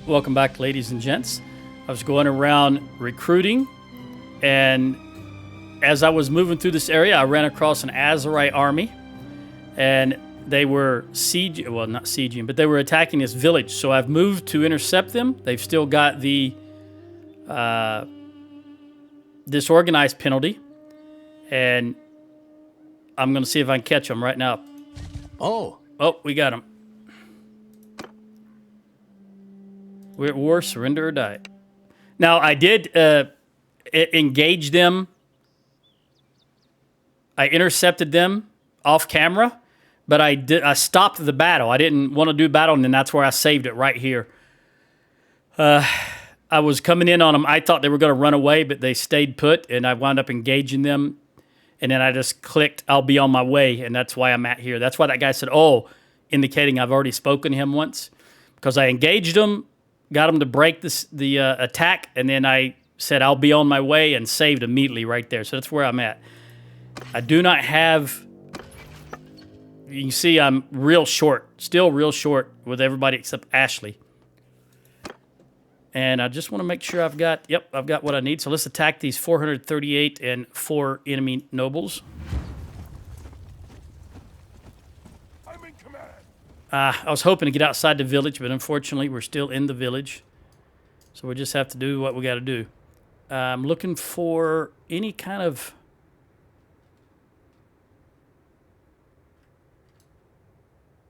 Welcome back, ladies and gents. I was going around recruiting, and as I was moving through this area, I ran across an Azerite army, and they were not sieging, but they were attacking this village. So I've moved to intercept them. They've still got the disorganized penalty, and I'm going to see if I can catch them right now. Oh, we got them. We're at war, surrender or die. Now, I did engage them. I intercepted them off camera, but I stopped the battle. I didn't want to do battle, and then that's where I saved it, right here. I was coming in on them. I thought they were going to run away, but they stayed put, and I wound up engaging them. And then I just clicked, I'll be on my way, and that's why I'm at here. That's why that guy said, indicating I've already spoken to him once. Because I engaged him, got him to break the attack, and then I said, I'll be on my way, and saved immediately right there. So that's where I'm at. I do not have... You can see I'm real short, still real short with everybody except Ashley. And I just want to make sure I've got what I need. So let's attack these 438 and 4 enemy nobles. I'm in command. I was hoping to get outside the village, but unfortunately we're still in the village. So we just have to do what we got to do. I'm looking for any kind of...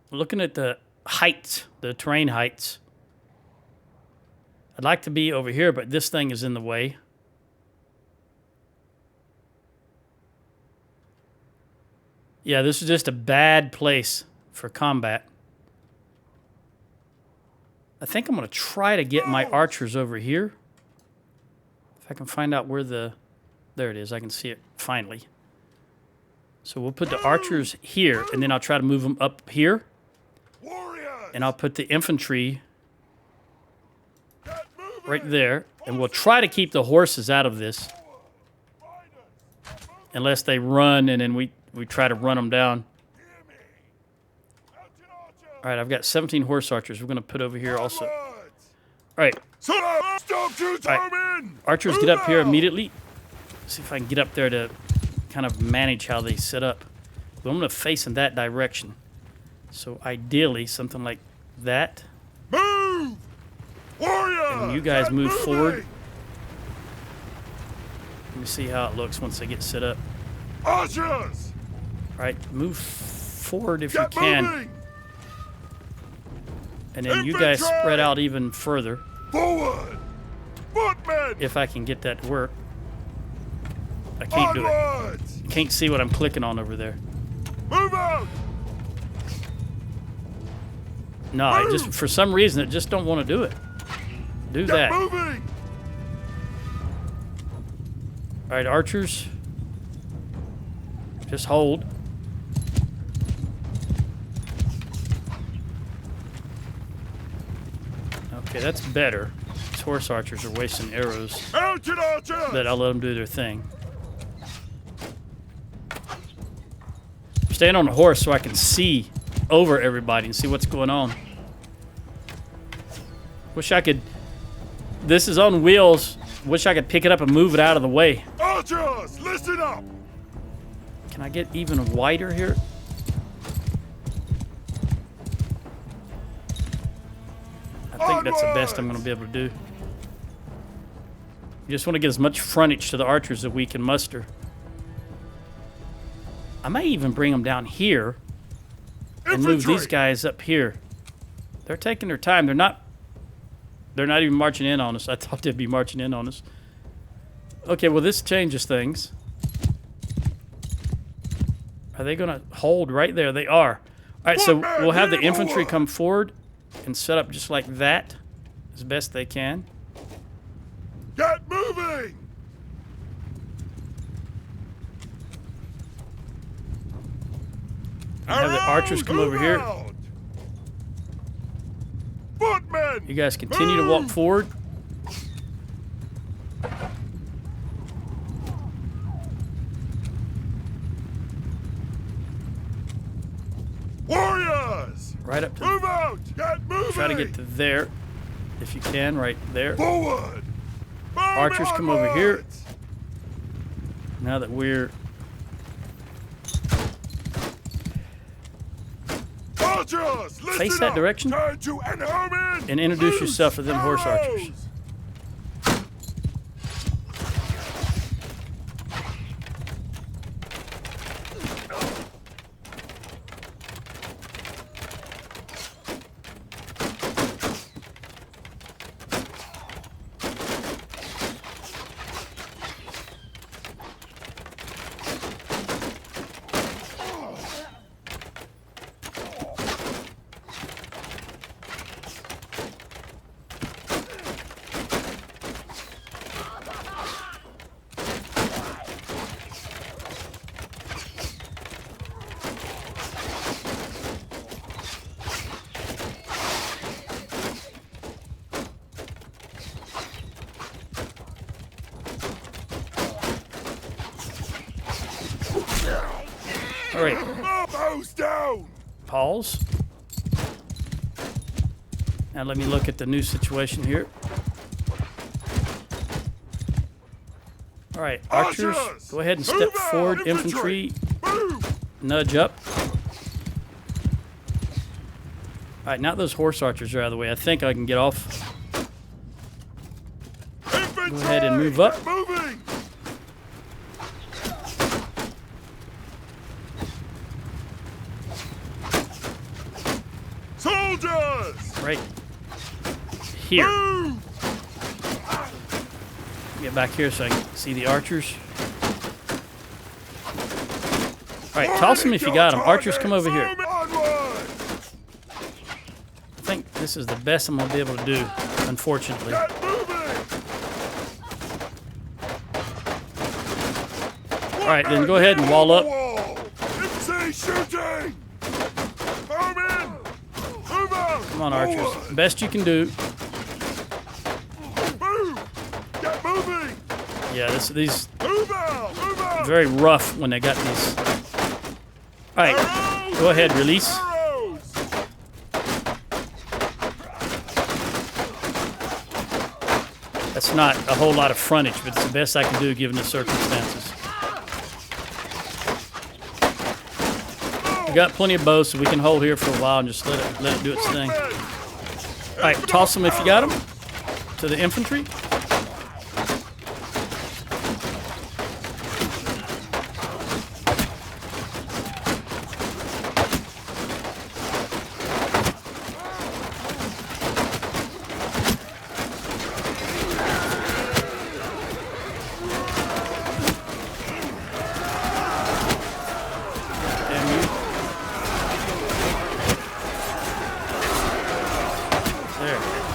Looking at the heights, the terrain heights. I'd like to be over here, but this thing is in the way. Yeah, this is just a bad place for combat. I think I'm going to try to get my archers over here. If I can find out where the... There it is. I can see it finally. So we'll put the archers here, and then I'll try to move them up here. And I'll put the infantry right there, and we'll try to keep the horses out of this. Unless they run, and then we try to run them down. All right, I've got 17 horse archers. We're going to put over here also. All right. Archers, get up here immediately. See if I can get up there to kind of manage how they set up. But I'm going to face in that direction. So ideally, something like that. Move! Warrior! And you guys move forward. Let me see how it looks once they get set up. Archers! All right, move forward if you can. Moving! And then you guys spread out even further. Forward! Footmen! If I can get that to work. I can't do it. Onwards! Can't see what I'm clicking on over there. Move out! No, I just, for some reason, I just don't want to do it. Do Get that. moving! All right, archers. Just hold. Okay, that's better. These horse archers are wasting arrows. Mounted archers! But I'll let them do their thing. I'm staying on the horse so I can see over everybody and see what's going on. Wish I could... This is on wheels. Wish I could pick it up and move it out of the way. Archers, listen up! Can I get even wider here? I think that's the best I'm going to be able to do. You just want to get as much frontage to the archers that we can muster. I may even bring them down here and move these guys up here. They're taking their time. They're not even marching in on us. I thought they'd be marching in on us. Okay, well, this changes things. Are they going to hold right there? They are. All right, so we'll have the infantry come forward and set up just like that as best they can. Get moving! And have the archers come over here. Footmen! You guys continue to walk forward. Warriors! Right up to... Move out! Get moving! Try to get to there. if you can, right there. Forward! Archers come over here. Now that we're... Archers, face that direction Turn to and introduce yourself to them horse archers. All right. Bows down. Pause. Now let me look at the new situation here. All right, archers, go ahead and step forward. Infantry, nudge up. All right, now those horse archers are out of the way. I think I can get off. Go ahead and move up. Moving. Soldiers. Right here. Move. Get back here so I can see the archers. All right, toss them if you got them. Archers, come over here. Onward. I think this is the best I'm gonna be able to do, unfortunately. Get moving. All right, then go ahead and wall up. Infantry shooting. Home in. Move out. Come on, archers. Best you can do. Move. Get moving. Yeah, these Move out. Move out. very rough when they got these. All right, go ahead, release. Arrows. That's not a whole lot of frontage, but it's the best I can do given the circumstances. We got plenty of bows, so we can hold here for a while and just let it do its thing. All right, toss them if you got them to the infantry.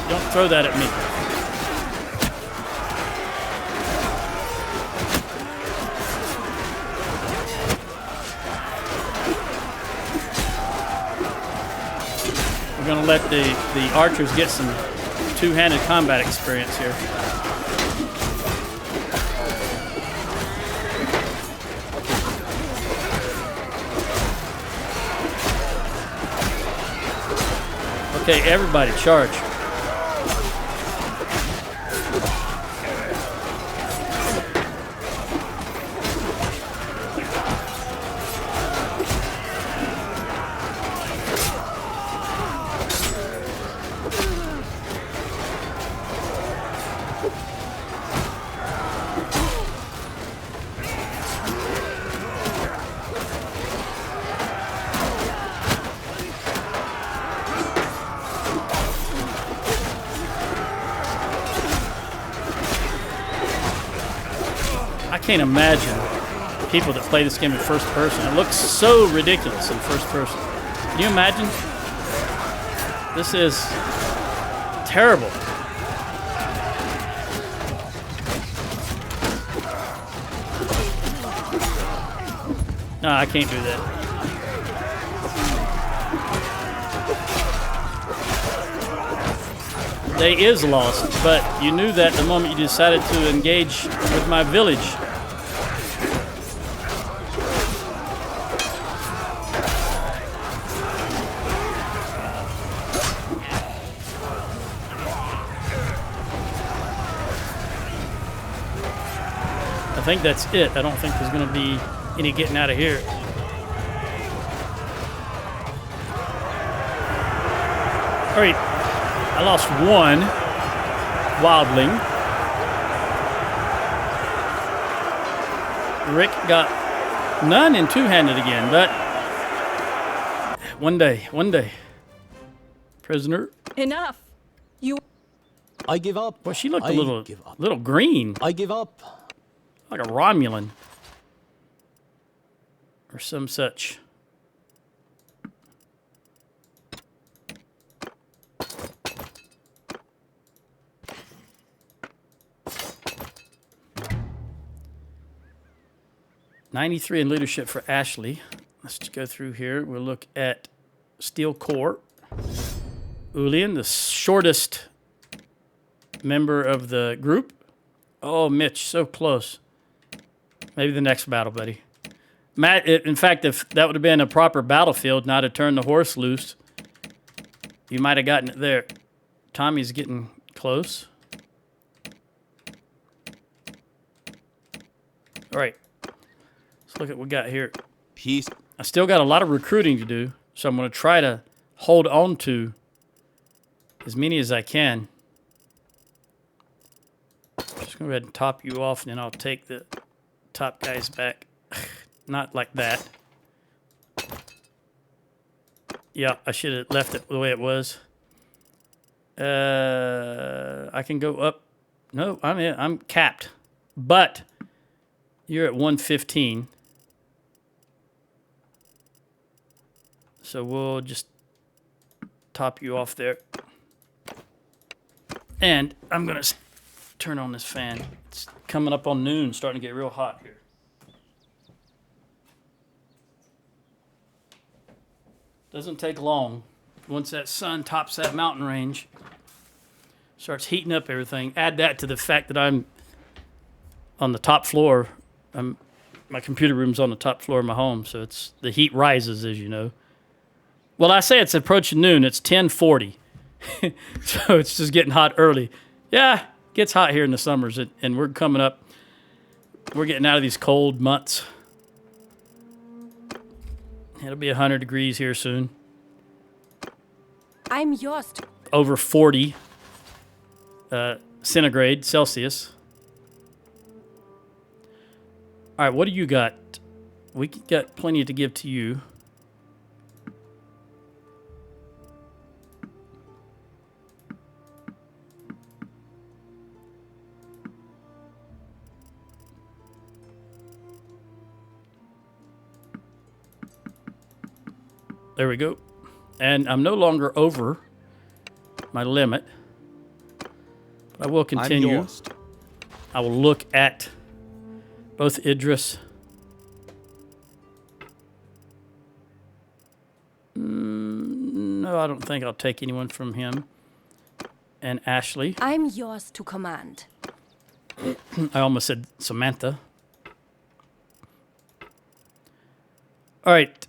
Don't throw that at me. We're going to let the archers get some two-handed combat experience here. Okay, everybody charge. I can't imagine people that play this game in first person. It looks so ridiculous in first person. Can you imagine? This is terrible. No, I can't do that. Day is lost, but you knew that the moment you decided to engage with my village. think that's it. I don't think there's going to be any getting out of here. All right, I lost one wildling. Rick got none in two-handed again, but one day. Prisoner. Enough. You. I give up. Well, she looked I a little green, I give up. like a Romulan or some such. '93 in leadership for Ashley. Let's just go through here. We'll look at Steel Core. Ulian, the shortest member of the group. Oh, Mitch, so close. Maybe the next battle, buddy. Matt, in fact, if that would have been a proper battlefield, not to turn the horse loose, you might have gotten it there. Tommy's getting close. All right. Let's look at what we got here. Peace. I still got a lot of recruiting to do, so I'm going to try to hold on to as many as I can. Just go ahead and top you off, and then I'll take the top guys back. Not like that. Yeah, I should have left it the way it was. I can go up. No, I'm capped. But you're at 115. So we'll just top you off there. And I'm going to turn on this fan. It's coming up on noon, starting to get real hot here. Doesn't take long. Once that sun tops that mountain range, starts heating up everything. Add that to the fact that I'm on the top floor. My computer room's on the top floor of my home, so it's the heat rises, as you know. Well, I say it's approaching noon. It's 10:40, so it's just getting hot early. Yeah, it gets hot here in the summers, and we're coming up. We're getting out of these cold months. It'll be 100 degrees here soon. I'm yours. Over 40 centigrade Celsius. All right, what do you got? We got plenty to give to you. There we go. And I'm no longer over my limit. But I will continue. I'm yours. I will look at both Idris. No, I don't think I'll take anyone from him. And Ashley. I'm yours to command. I almost said Samantha. All right.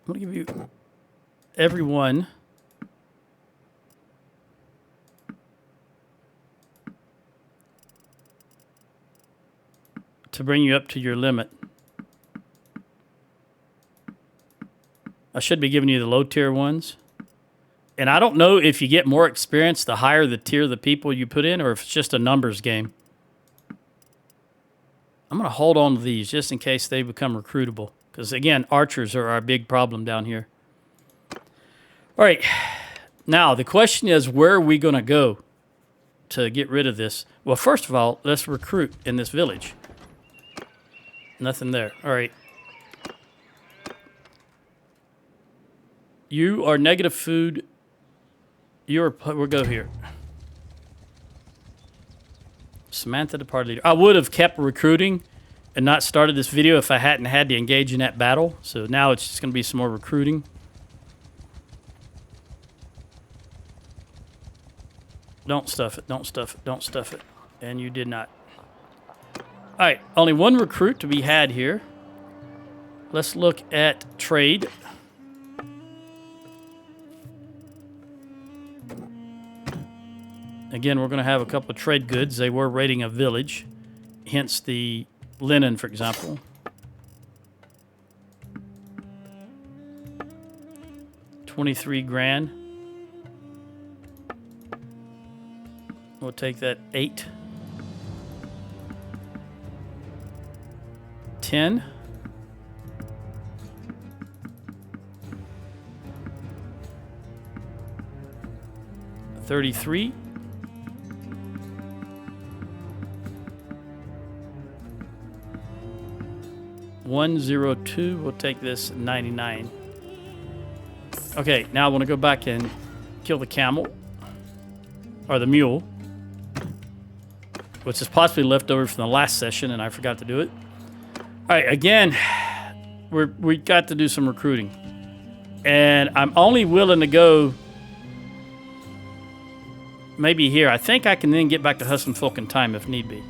I'm going to give you everyone to bring you up to your limit. I should be giving you the low tier ones. And I don't know if you get more experience the higher the tier of the people you put in, or if it's just a numbers game. I'm going to hold on to these just in case they become recruitable. Because, again, archers are our big problem down here. All right. Now, the question is, where are we going to go to get rid of this? Well, first of all, let's recruit in this village. Nothing there. All right. You are negative food. We'll go here. Samantha, the party leader. I would have kept recruiting and not started this video if I hadn't had to engage in that battle. So now it's just going to be some more recruiting. Don't stuff it. Don't stuff it. Don't stuff it. And you did not. All right. Only one recruit to be had here. Let's look at trade. Again, we're going to have a couple of trade goods. They were raiding a village, hence the linen, for example. $23 grand. We'll take that 8. 10. $33. $102. We'll take this 99. Okay, now I want to go back and kill the camel or the mule, which is possibly left over from the last session, and I forgot to do it. All right, again, we got to do some recruiting, and I'm only willing to go maybe here. I think I can then get back to hustling folk in time if need be.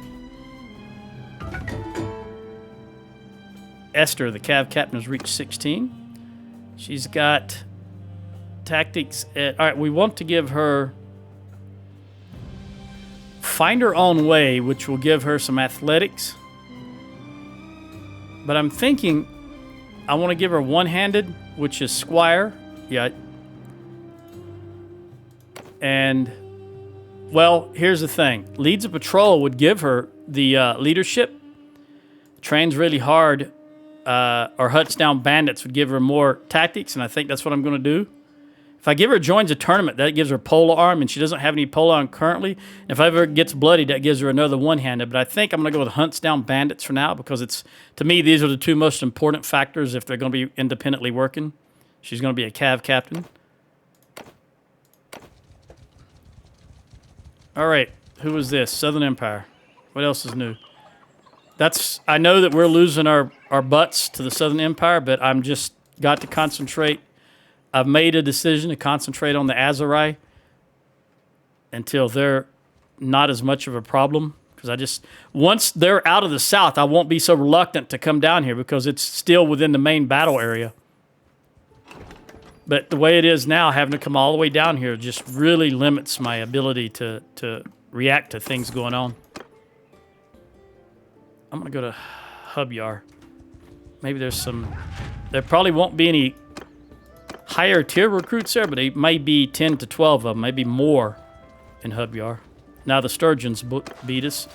Esther, the Cav captain, has reached 16. She's got tactics. All right, we want to give her find her own way, which will give her some athletics. But I'm thinking I want to give her one-handed, which is squire. Yeah. And, well, here's the thing. Leads a patrol would give her the leadership. Trains really hard. Or huts down bandits would give her more tactics, and I think that's what I'm going to do. If I give her joins a tournament, that gives her pole arm, and she doesn't have any pole arm currently. If ever gets bloodied, that gives her another one-handed. But I think I'm going to go with hunts down bandits for now because it's, to me, these are the two most important factors if they're going to be independently working. She's going to be a Cav captain. All right, who is this? Southern Empire. What else is new? I know that we're losing our butts to the Southern Empire, but I'm just got to concentrate. I've made a decision to concentrate on the Azerai until they're not as much of a problem. Because once they're out of the south, I won't be so reluctant to come down here because it's still within the main battle area. But the way it is now, having to come all the way down here just really limits my ability to react to things going on. I'm going to go to Hubyar. Maybe there probably won't be any higher tier recruits there, but they may be 10 to 12 of them, maybe more in Hubyar. Now the Sturgeons beat us.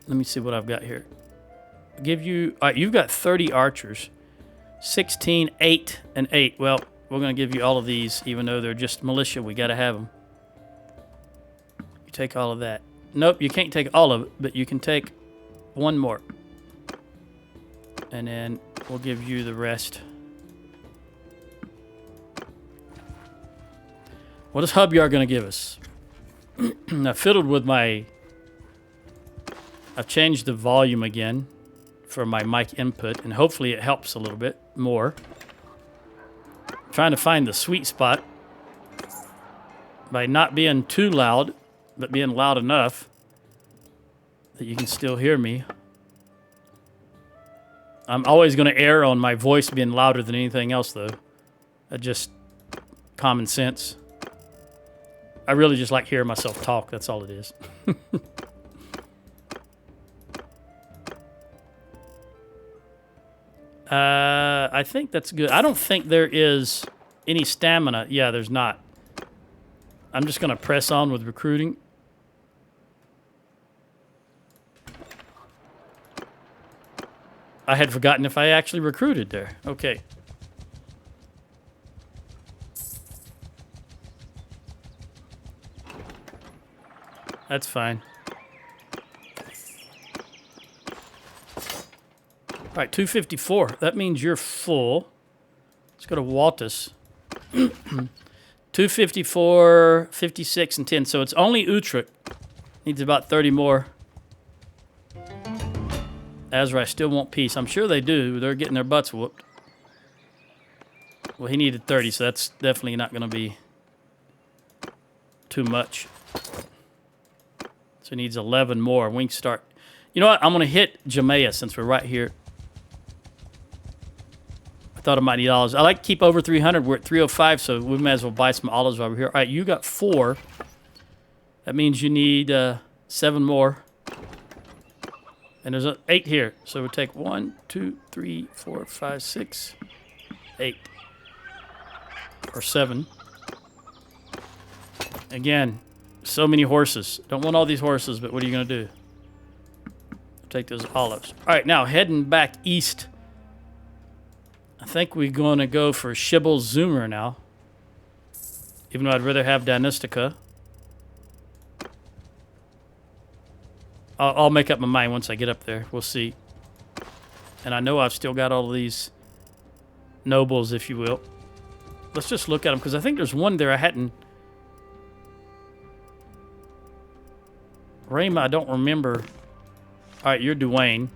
Let me see what I've got here. Give you, you've got 30 archers. 16, 8, and 8. Well, we're going to give you all of these, even though they're just militia. We got to have them. You take all of that. Nope, you can't take all of it, but you can take one more. And then we'll give you the rest. What is Hubyar going to give us? I fiddled with my... I've changed the volume again for my mic input, and hopefully it helps a little bit more. I'm trying to find the sweet spot by not being too loud, but being loud enough that you can still hear me. I'm always going to err on my voice being louder than anything else, though. That's just common sense. I really just like hearing myself talk. That's all it is. I think that's good. I don't think there is any stamina. Yeah, there's not. I'm just going to press on with recruiting. I had forgotten if I actually recruited there. Okay. That's fine. All right, 254. That means you're full. Let's go to Waltus. 254, 56, and 10. So it's only Utrecht. Needs about 30 more. Azrai still want peace. I'm sure they do. They're getting their butts whooped. Well, he needed 30, so that's definitely not going to be too much. So he needs 11 more. We can start. You know what? I'm going to hit Jamea since we're right here. I thought I might need olives. I like to keep over 300. We're at 305, so we may as well buy some olives while we're here. All right, you got 4. That means you need 7 more. And there's 8 here. So we'll take 1, 2, 3, 4, 5, 6, 8. Or 7. Again, so many horses. Don't want all these horses, but what are you going to do? Take those olives. All right, now heading back east. I think we're going to go for Shibble Zoomer now. Even though I'd rather have Danistica. I'll make up my mind once I get up there. We'll see. And I know I've still got all of these nobles, if you will. Let's just look at them, because I think there's one there I hadn't... Rayma, I don't remember. All right, you're Duane.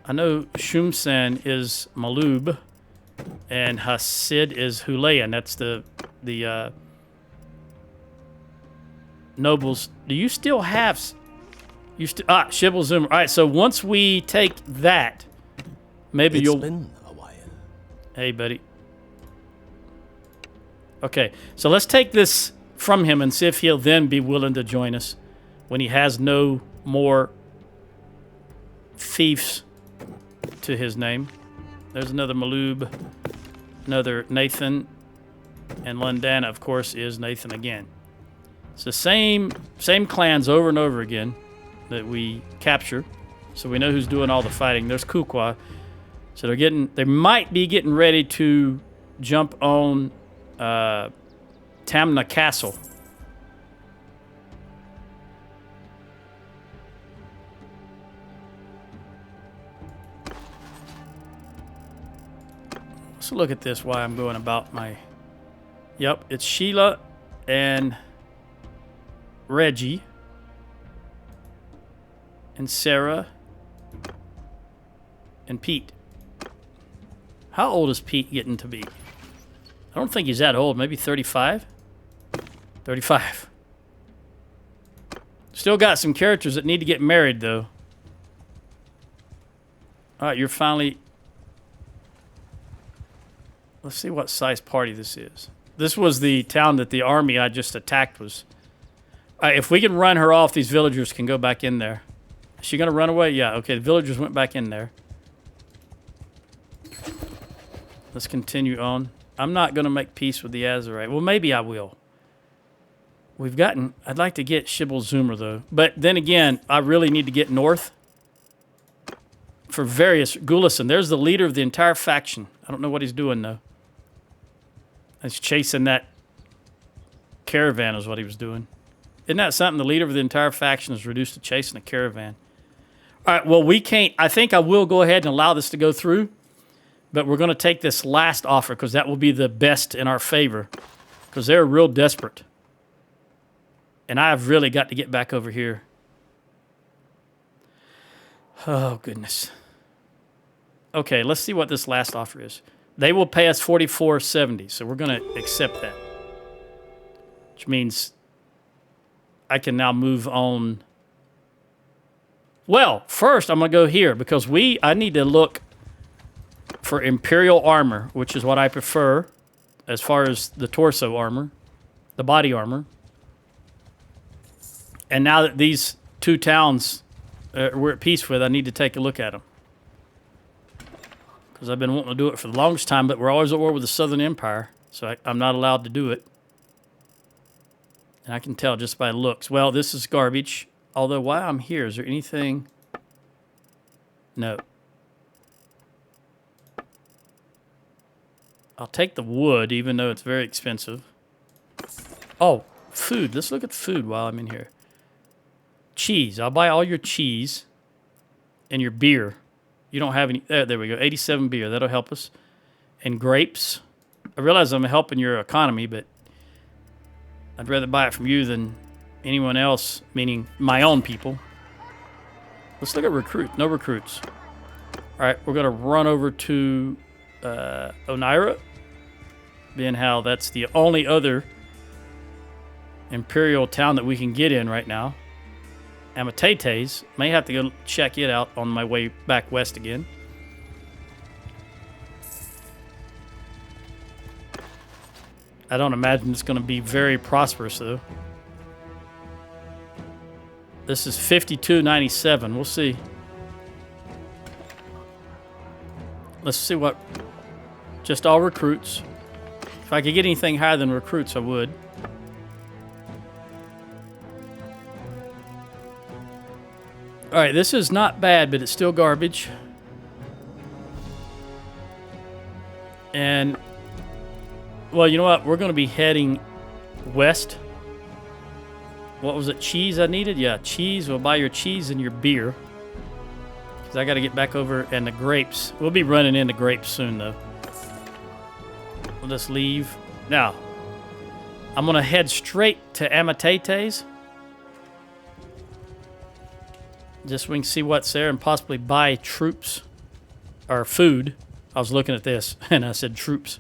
I know Shumsan is Malub, and Hasid is Hulayan. That's the nobles. Do you still have... Shibble Zoomer. All right, so once we take that, maybe you'll... It's been a while. Hey, buddy. Okay, so let's take this from him and see if he'll then be willing to join us when he has no more fiefs to his name. There's another Malub, another Nathan, and Lundana, of course, is Nathan again. It's the same clans over and over again that we capture, so we know who's doing all the fighting. There's Kukwa, so they might be getting ready to jump on Tamna Castle. Let's look at this while I'm going about my... Yep, it's Sheila and Reggie and Sarah and Pete. How old is Pete getting to be? I don't think he's that old. Maybe 35? 35. Still got some characters that need to get married, though. All right, you're finally... Let's see what size party this is. This was the town that the army I just attacked was. All right, if we can run her off, these villagers can go back in there. Is she going to run away? Yeah, okay, the villagers went back in there. Let's continue on. I'm not going to make peace with the Azerite. Well, maybe I will. I'd like to get Shibble Zoomer, though. But then again, I really need to get north. For various... Gulison, there's the leader of the entire faction. I don't know what he's doing, though. He's chasing that caravan is what he was doing. Isn't that something? The leader of the entire faction is reduced to chasing a caravan. All right, well, we can't... I think I will go ahead and allow this to go through. But we're going to take this last offer because that will be the best in our favor. Because they're real desperate. And I've really got to get back over here. Oh, goodness. Okay, let's see what this last offer is. They will pay us $44.70, so we're going to accept that. Which means I can now move on. Well, first I'm going to go here because I need to look for Imperial armor, which is what I prefer as far as the torso armor, the body armor. And now that these two towns we're at peace with, I need to take a look at them. Because I've been wanting to do it for the longest time, but we're always at war with the Southern Empire, so I'm not allowed to do it. And I can tell just by looks. Well, this is garbage. Although, while I'm here, is there anything? No. I'll take the wood, even though it's very expensive. Oh, food. Let's look at food while I'm in here. Cheese. I'll buy all your cheese and your beer. You don't have any... There we go. 87 beer. That'll help us. And grapes. I realize I'm helping your economy, but I'd rather buy it from you than anyone else, meaning my own people. Let's look at recruit. No recruits. All right, we're going to run over to Onira, being how that's the only other Imperial town that we can get in right now. Amatetes. May have to go check it out on my way back west again. I don't imagine it's going to be very prosperous, though. This is 52.97. We'll see. Let's see what... Just all recruits. If I could get anything higher than recruits, I would. Alright, this is not bad, but it's still garbage. And... Well, you know what? We're going to be heading west. What was it? Cheese I needed? Yeah, cheese. We'll buy your cheese and your beer. Because I got to get back over. And the grapes. We'll be running into grapes soon, though. We'll just leave. Now, I'm going to head straight to Amatetes. Just so we can see what's there and possibly buy troops. Or food. I was looking at this and I said troops.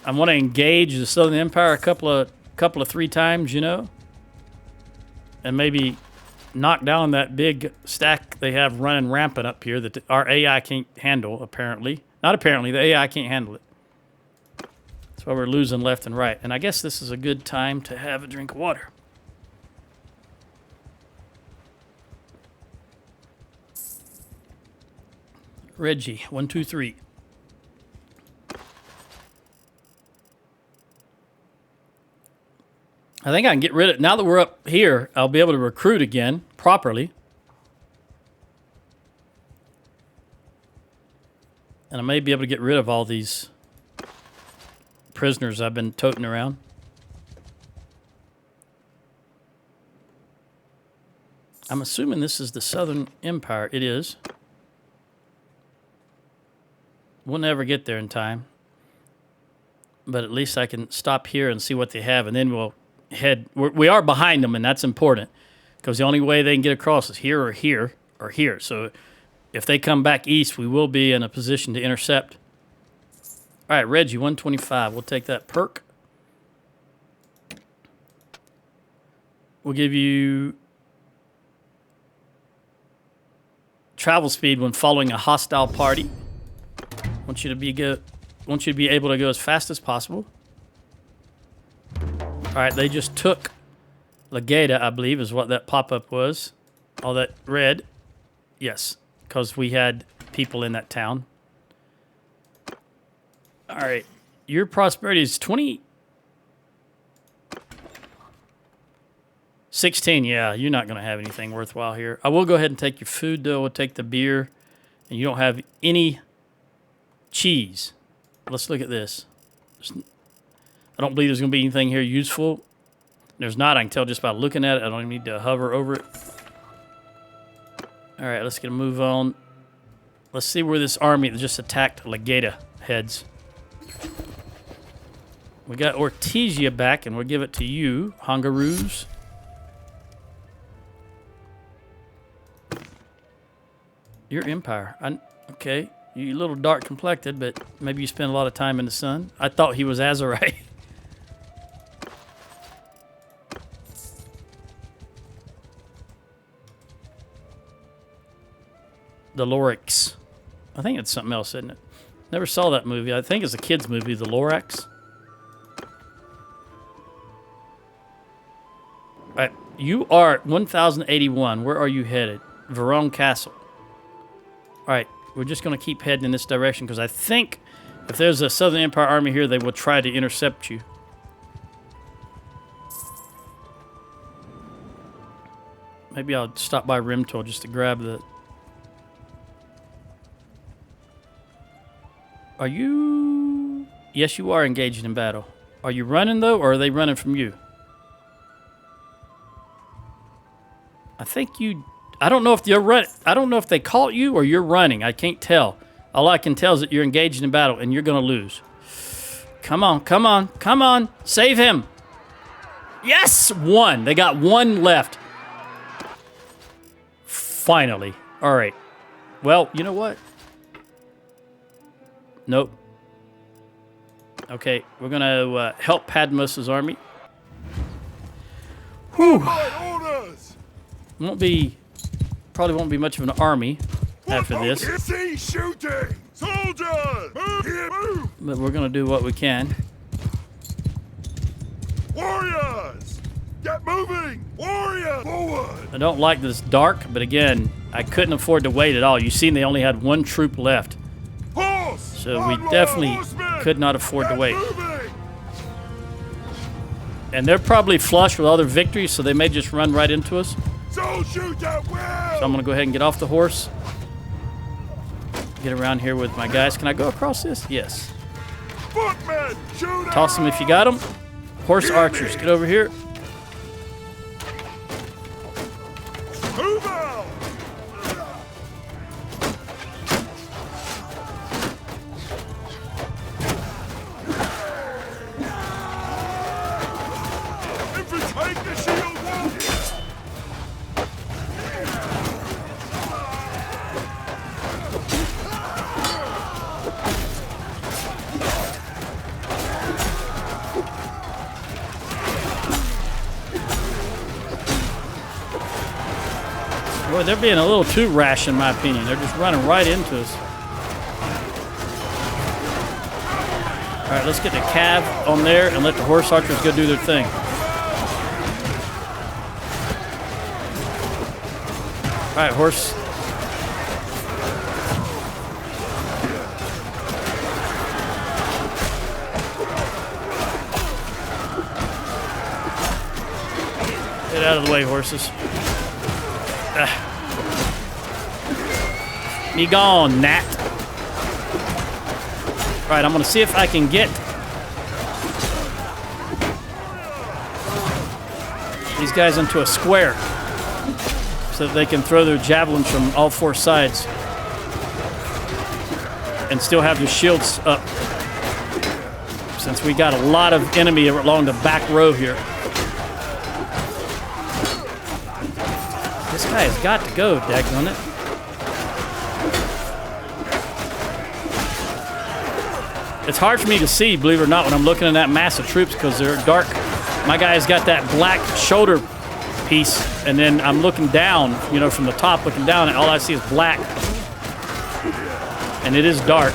I want to engage the Southern Empire a couple of 3 times, you know, and maybe knock down that big stack they have running rampant up here that our AI can't handle. Apparently, not apparently, the AI can't handle it. That's why we're losing left and right. And I guess this is a good time to have a drink of water. Reggie, 1, 2, 3. I think I can get rid of it. Now that we're up here, I'll be able to recruit again properly. And I may be able to get rid of all these prisoners I've been toting around. I'm assuming this is the Southern Empire. It is. We'll never get there in time. But at least I can stop here and see what they have, and then we'll head. We are behind them, and that's important because the only way they can get across is here or here or here. So if they come back east, we will be in a position to intercept. All right, Reggie, 125. We'll take that perk. We'll give you travel speed when following a hostile party. Want you to be able to go as fast as possible. All right, they just took Legata, I believe, is what that pop-up was. All that red. Yes, because we had people in that town. All right, your prosperity is 20... 16, yeah, you're not going to have anything worthwhile here. I will go ahead and take your food, though. We'll take the beer. And you don't have any cheese. Let's look at this. I don't believe there's going to be anything here useful. There's not. I can tell just by looking at it. I don't even need to hover over it. All right, let's get a move on. Let's see where this army that just attacked Legata heads. We got Ortesia back, and we'll give it to you, Hongaroos. Your empire. Okay. You're a little dark complected, but maybe you spend a lot of time in the sun. I thought he was Azerite. The Lorax. I think it's something else, isn't it? Never saw that movie. I think it's a kid's movie, The Lorax. All right. You are at 1081. Where are you headed? Verone Castle. All right. We're just going to keep heading in this direction because I think if there's a Southern Empire army here, they will try to intercept you. Maybe I'll stop by Rimtor just to grab the... Are you... Yes, you are engaged in battle. Are you running, though, or are they running from you? I think you... I don't know if you're running. I don't know if they caught you or you're running. I can't tell. All I can tell is that you're engaged in battle and you're going to lose. Come on, come on, come on. Save him. Yes, 1. They got 1 left. Finally. All right. Well, you know what? Nope. Okay, we're going to help Padmos's army. Whew. Orders. Probably won't be much of an army after this. See shooting! Soldiers! Move! Move! but we're gonna do what we can. Warriors! Get moving! Warriors! Forward! I don't like this dark, but again, I couldn't afford to wait at all. You seen they only had one troop left. Horse! So we Onward, definitely horsemen! could not afford to Get wait. moving! And they're probably flush with other victories, so they may just run right into us. So shoot at will! So I'm gonna go ahead and get off the horse. Get around here with my guys. Can I go across this? Yes. Footmen! Shoot Toss them if you got them. Horse archers, get over here. Move out! Infiltrate the shield wall! Boy, they're being a little too rash in my opinion. They're just running right into us. All right, let's get the cav on there and let the horse archers go do their thing. All right, horse. Get out of the way, horses. Be gone, Nat. All right, I'm gonna see if I can get these guys into a square so that they can throw their javelins from all four sides and still have their shields up, since we got a lot of enemy along the back row here. This guy has got to go, daggone it. It's hard for me to see, believe it or not, when I'm looking at that mass of troops because they're dark. My guy's got that black shoulder piece, and then I'm looking down, you know, from the top looking down, and all I see is black. And it is dark.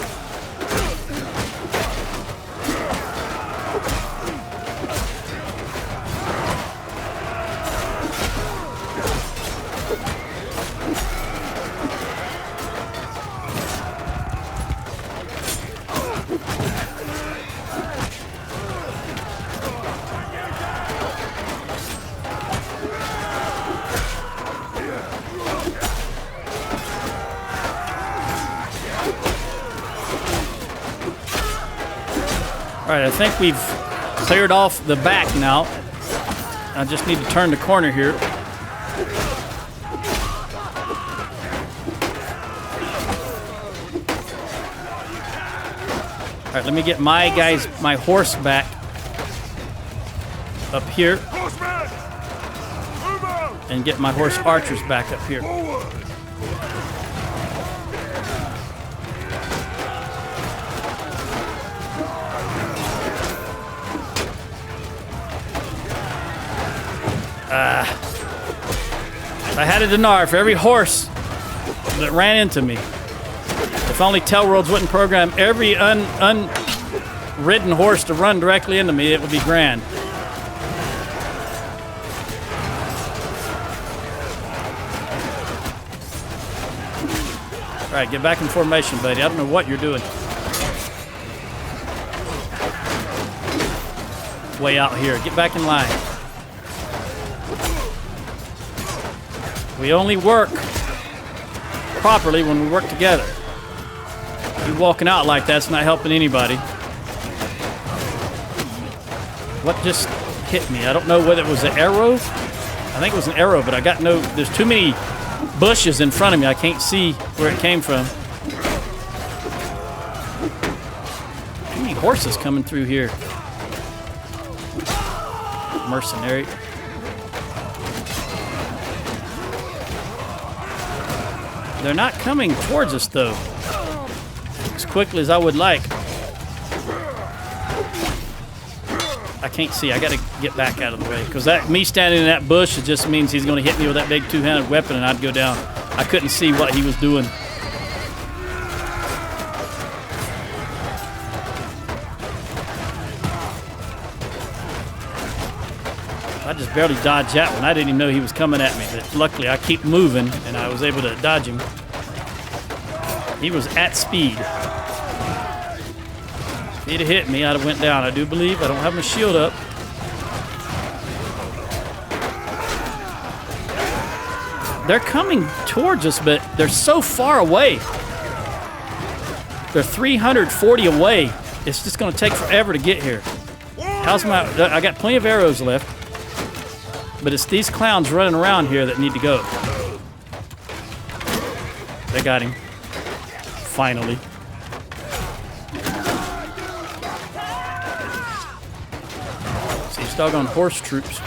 All right, I think we've cleared off the back now. I just need to turn the corner here. All right, let me get my guys, my horse back up here, Horsemen! Move out! and get my horse archers back up here. Forward! If I had a dinar for every horse that ran into me, if only Telworlds wouldn't program every unridden horse to run directly into me, it would be grand. All right, get back in formation, buddy. I don't know what you're doing. Way out here. Get back in line. We only work properly when we work together. You walking out like that's not helping anybody. What just hit me? I don't know whether it was an arrow. I think it was an arrow, but I got no... There's too many bushes in front of me. I can't see where it came from. Too many horses coming through here. Mercenary. They're not coming towards us, though, as quickly as I would like. I can't see. I got to get back out of the way, because that me standing in that bush, it just means he's going to hit me with that big two-handed weapon, and I'd go down. I couldn't see what he was doing. just barely dodged that one. I didn't even know he was coming at me, but luckily I keep moving and I was able to dodge him. He was at speed. If he'd have hit me, I'd have went down. I do believe. I don't have my shield up. They're coming towards us, but they're so far away. They're 340 away. It's just going to take forever to get here. How's my... I got plenty of arrows left. But it's these clowns running around here that need to go. They got him. Finally. See, these doggone horse troops.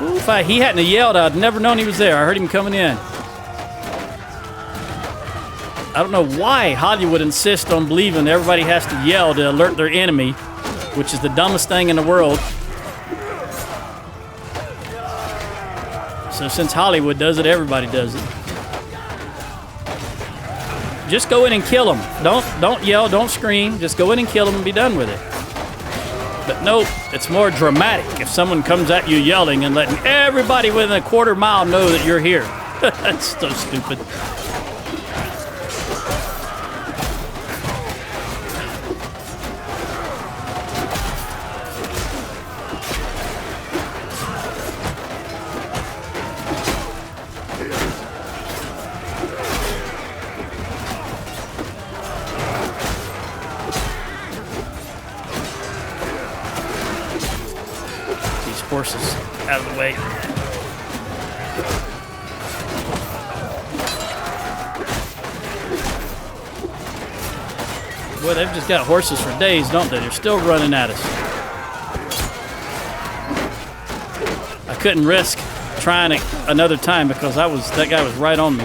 Ooh, if he hadn't have yelled, I'd never known he was there. I heard him coming in. I don't know why Hollywood insists on believing everybody has to yell to alert their enemy, which is the dumbest thing in the world. So since Hollywood does it, everybody does it. Just go in and kill them. Don't yell, don't scream. Just go in and kill them and be done with it. But nope, it's more dramatic if someone comes at you yelling and letting everybody within a quarter mile know that you're here. That's so stupid. Horses out of the way. Boy, they've just got horses for days, don't they? They're still running at us. I couldn't risk trying it another time because that guy was right on me.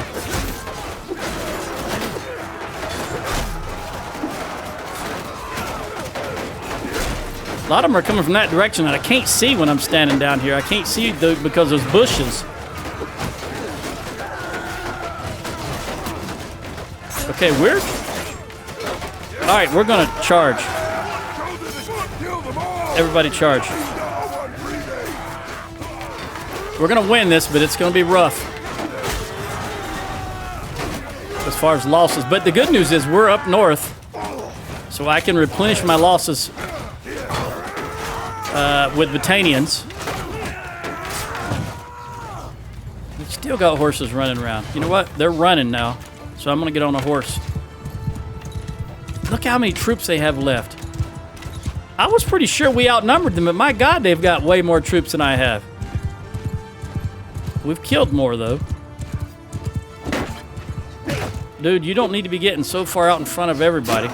A lot of them are coming from that direction, and I can't see when I'm standing down here. I can't see because of those bushes. Okay, all right, we're going to charge. Everybody charge. We're going to win this, but it's going to be rough as far as losses. But the good news is we're up north, so I can replenish my losses with Battanians. We still got horses running around. You know what? They're running now, so I'm going to get on a horse. Look how many troops they have left. I was pretty sure we outnumbered them, but my God, they've got way more troops than I have. We've killed more, though. Dude, you don't need to be getting so far out in front of everybody.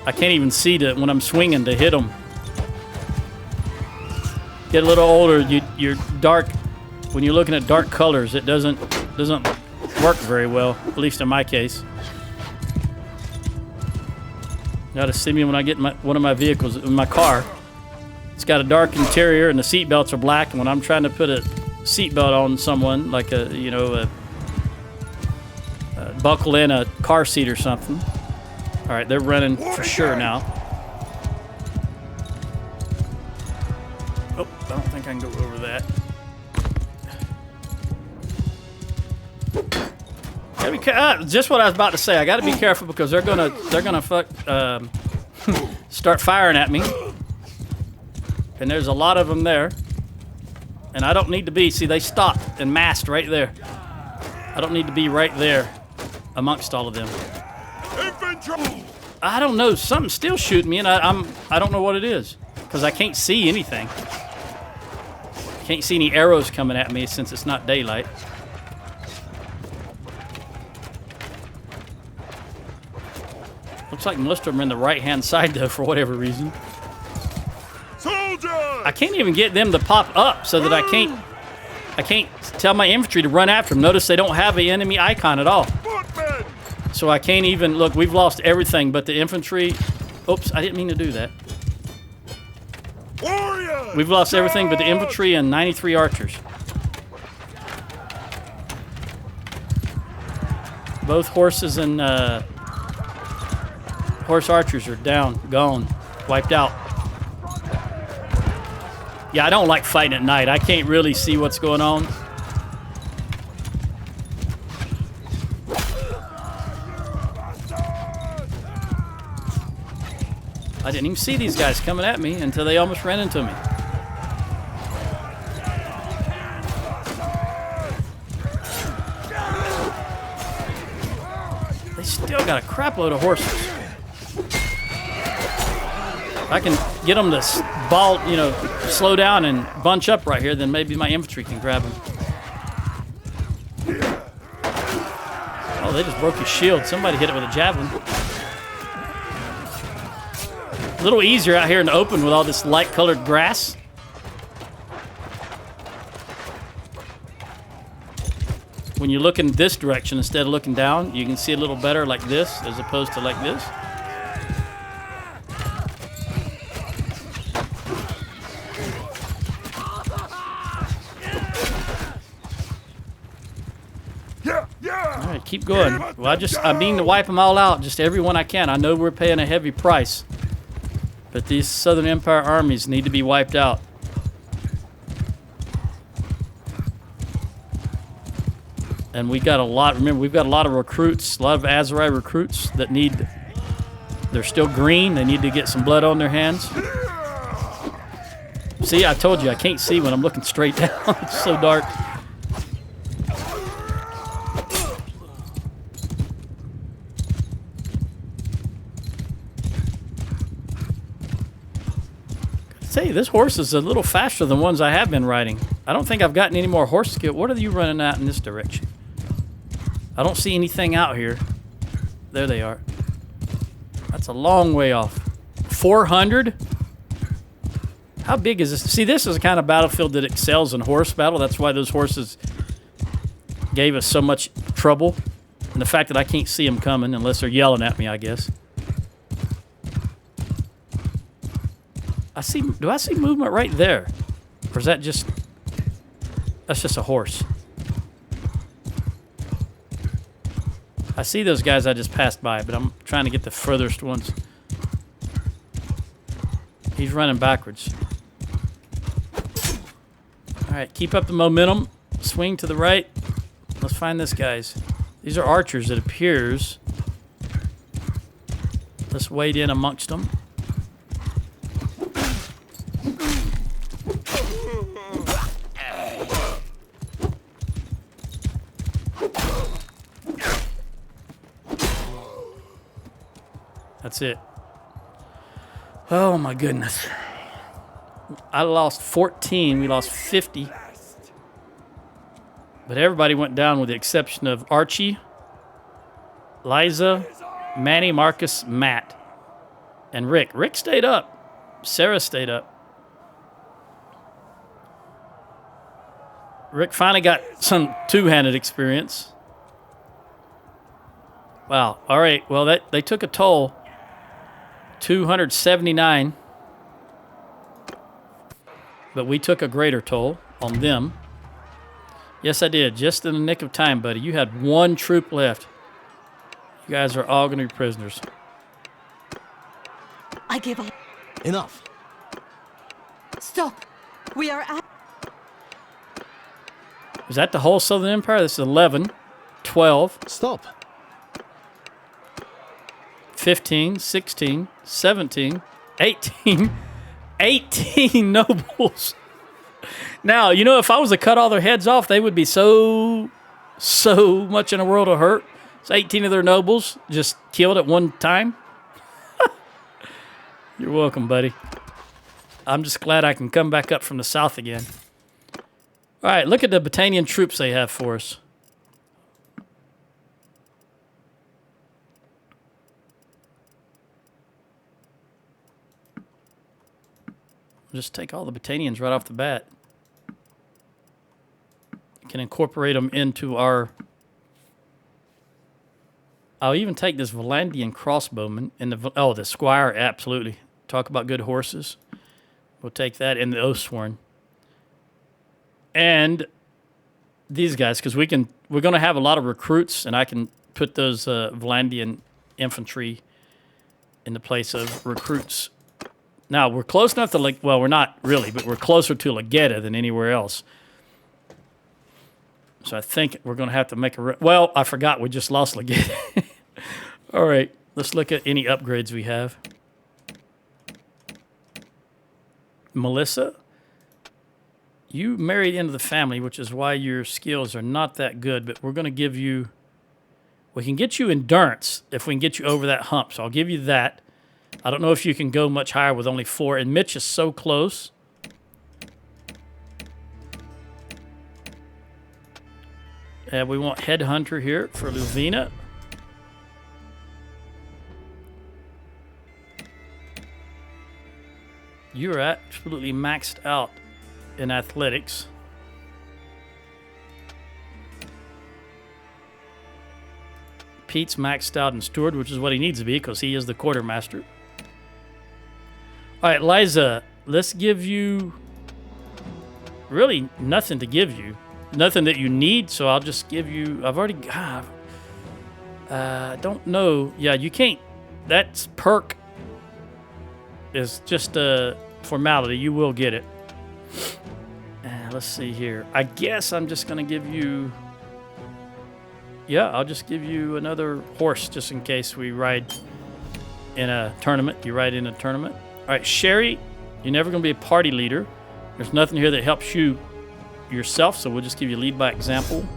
I can't even see when I'm swinging to hit them. Get a little older, you're dark. When you're looking at dark colors, it doesn't work very well, at least in my case. You gotta see me when I get in one of my vehicles, in my car. It's got a dark interior and the seat belts are black. And when I'm trying to put a seat belt on someone, like buckle in a car seat or something. All right, they're running for sure now. Oh, I don't think I can go over that. Just what I was about to say. I got to be careful because they're gonna start firing at me. And there's a lot of them there. And I don't need to be. See, they stopped and massed right there. I don't need to be right there amongst all of them. I don't know. Something's still shooting me, and I don't know what it is because I can't see anything. Can't see any arrows coming at me since it's not daylight. Looks like most of them are in the right-hand side, though, for whatever reason. Soldiers! I can't even get them to pop up so that I can't tell my infantry to run after them. Notice they don't have an enemy icon at all. Footmen! So I can't even... Look, we've lost everything but the infantry. Oops, I didn't mean to do that. Warriors! We've lost everything but the infantry and 93 archers. Both horses and horse archers are down, gone, wiped out. Yeah, I don't like fighting at night. I can't really see what's going on. I didn't even see these guys coming at me until they almost ran into me. They still got a crap load of horses. If I can get them to slow down and bunch up right here, then maybe my infantry can grab them. Oh, they just broke his shield. Somebody hit it with a javelin. A little easier out here in the open with all this light-colored grass. When you look in this direction instead of looking down, you can see a little better like this as opposed to like this. All right, keep going. Well, I mean to wipe them all out, just everyone I can. I know we're paying a heavy price, but these Southern Empire armies need to be wiped out. And we got a lot, remember, we've got a lot of recruits, a lot of Azerai recruits that they're still green. They need to get some blood on their hands. See, I told you, I can't see when I'm looking straight down. It's so dark. Say, this horse is a little faster than ones I have been riding. I don't think I've gotten any more horse skill. What are you running out in this direction? I don't see anything out here. There they are. That's a long way off. 400? How big is this? See, this is the kind of battlefield that excels in horse battle. That's why those horses gave us so much trouble. And the fact that I can't see them coming unless they're yelling at me, I guess. Do I see movement right there? Or is that just... That's just a horse. I see those guys I just passed by, but I'm trying to get the furthest ones. He's running backwards. Alright, keep up the momentum. Swing to the right. Let's find this guys. These are archers, it appears. Let's wade in amongst them. That's it. Oh my goodness. I lost 14. We lost 50. But everybody went down with the exception of Archie, Liza, Manny, Marcus, Matt, and Rick. Rick stayed up. Sarah stayed up. Rick finally got some two-handed experience. Wow. All right. Well, they took a toll. 279. But we took a greater toll on them. Yes, I did. Just in the nick of time, buddy. You had one troop left. You guys are all going to be prisoners. I give up. Enough. Stop. We are at... Is that the whole Southern Empire? This is 11, 12. Stop. 15, 16, 17, 18, 18 nobles. Now, you know, if I was to cut all their heads off, they would be so much in a world of hurt. It's 18 of their nobles just killed at one time. You're welcome, buddy. I'm just glad I can come back up from the south again. All right, look at the Battanian troops they have for us. Just take all the Battanians right off the bat. Can incorporate them into our... I'll even take this Volandian crossbowman and the squire, absolutely. Talk about good horses. We'll take that in the Oathsworn. And these guys, because we're going to have a lot of recruits, and I can put those Vlandian infantry in the place of recruits. Now, we're close enough to, like, well, we're not really, but we're closer to Legetta than anywhere else. So I think we're going to have to make a... Well, I forgot we just lost Legetta. All right, let's look at any upgrades we have. Melissa, you married into the family, which is why your skills are not that good, but we're going to give you... We can get you endurance if we can get you over that hump, so I'll give you that. I don't know if you can go much higher with only 4, and Mitch is so close. And we want Headhunter here for Luvina. You are absolutely maxed out in athletics. Pete's maxed out in steward, which is what he needs to be because he is the quartermaster. All right, Liza, let's give you really nothing to give you. Nothing that you need, so I'll just give you... I've already... don't know. Yeah, you can't... That's perk is just a formality. You will get it. Let's see here. I guess I'm just going to give you... Yeah, I'll just give you another horse just in case we ride in a tournament. You ride in a tournament. All right, Sherry, you're never going to be a party leader. There's nothing here that helps you yourself, so we'll just give you lead by example.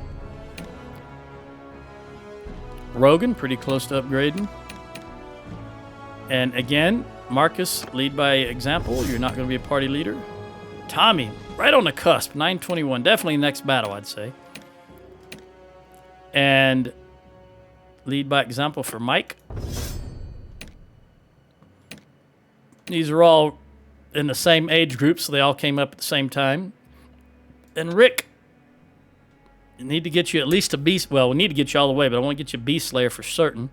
Rogan, pretty close to upgrading. And again, Marcus, lead by example. You're not going to be a party leader. Tommy, right on the cusp, 921. Definitely next battle, I'd say. And lead by example for Mike. These are all in the same age group, so they all came up at the same time. And Rick, we need to get you at least a beast. Well, we need to get you all the way, but I want to get you a beast slayer for certain.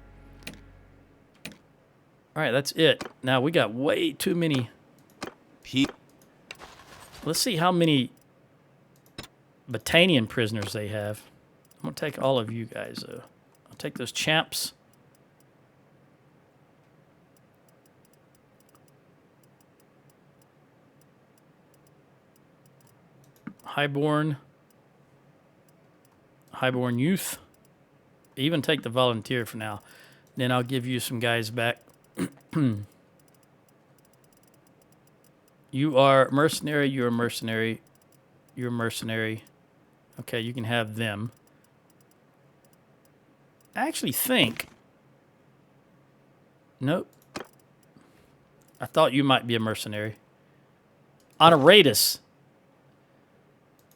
All right, that's it. Now we got way too many. Let's see how many Battanian prisoners they have. I'm gonna take all of you guys. I'll take those champs. Highborn youth. Even take the volunteer for now. Then I'll give you some guys back. You are mercenary, you're a mercenary, you're a mercenary. Okay, you can have them. I actually think... Nope. I thought you might be a mercenary. Honoratus.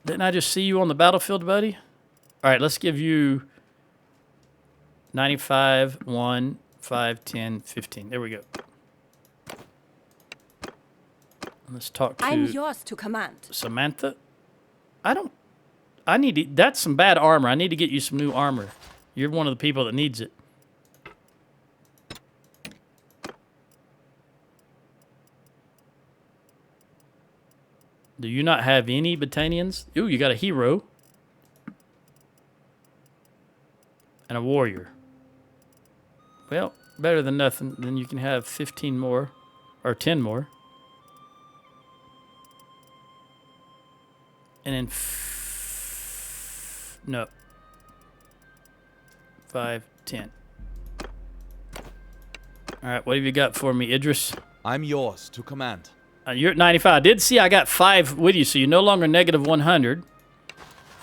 Didn't I just see you on the battlefield, buddy? All right, let's give you 95, 1, 5, 10, 15. There we go. Let's talk to... I'm yours to command. Samantha? I need to... That's some bad armor. I need to get you some new armor. You're one of the people that needs it. Do you not have any Battanians? Ooh, you got a hero. And a warrior. Well, better than nothing. Then you can have 15 more. Or 10 more. And then... No. 5, 10. All right, what have you got for me, Idris? I'm yours to command. You're at 95. I did see I got 5 with you, so you're no longer negative 100.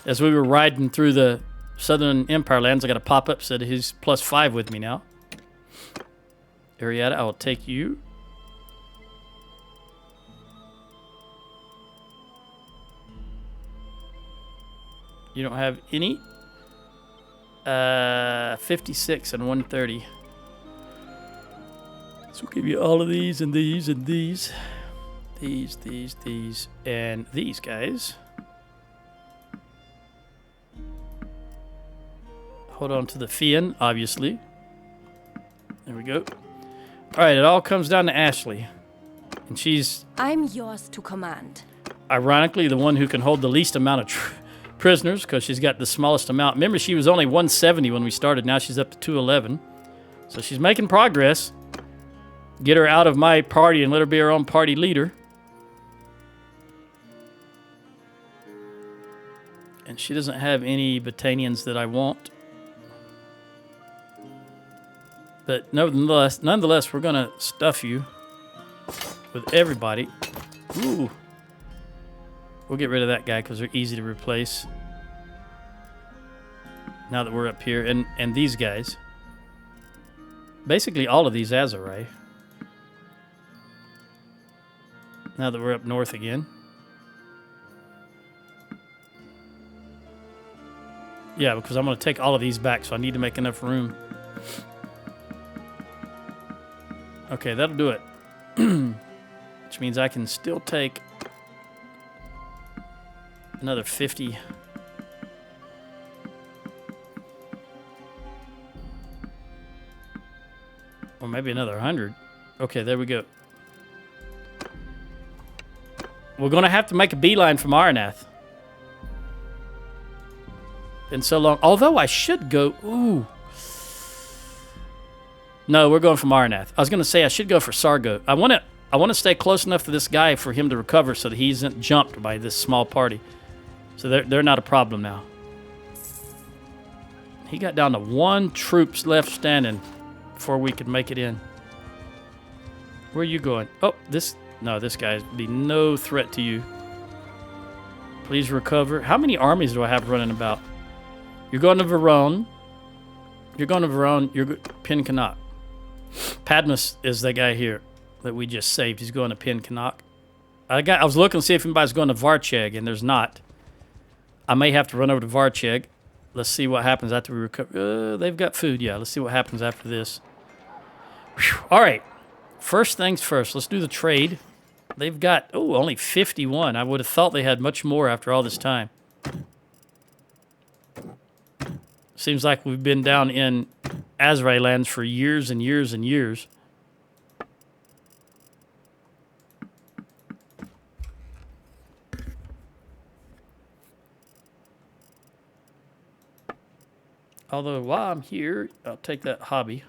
As we were riding through the Southern Empire lands, I got a pop-up said he's plus 5 with me now. Arietta, I will take you. You don't have any? 56 and 130. So we'll give you all of these and these and these. These, and these guys. Hold on to the Fian, obviously. There we go. All right, it all comes down to Ashley. And she's... I'm yours to command. Ironically, the one who can hold the least amount of prisoners because she's got the smallest amount. Remember, she was only 170 when we started. Now she's up to 211. So she's making progress. Get her out of my party and let her be her own party leader. And she doesn't have any Battanians that I want. But nonetheless, we're going to stuff you with everybody. Ooh. We'll get rid of that guy because they're easy to replace. Now that we're up here. And these guys. Basically all of these Azarai. Now that we're up north again. Yeah, because I'm going to take all of these back, so I need to make enough room. Okay, that'll do it. Which means I can still take another 50. Or maybe another 100. Okay, there we go. We're going to have to make a beeline from Arnath. Been so long. Although I should go... Ooh. No, we're going from Arnath. I was going to say I should go for Sargo. I want to stay close enough to this guy for him to recover so that he isn't jumped by this small party. So they're not a problem now. He got down to 1 troops left standing before we could make it in. Where are you going? Oh, this guy would be no threat to you. Please recover. How many armies do I have running about? You're going to Verone. You're going to Verone. You're Pincanak. Padmus is the guy here that we just saved. He's going to Pincanak. I was looking to see if anybody's going to Varcheg, and there's not. I may have to run over to Varcheg. Let's see what happens after we recover. They've got food, yeah. Let's see what happens after this. Whew. All right. First things first. Let's do the trade. They've got, only 51. I would have thought they had much more after all this time. Seems like we've been down in Azarai lands for years and years and years. Although, while I'm here, I'll take that hobby.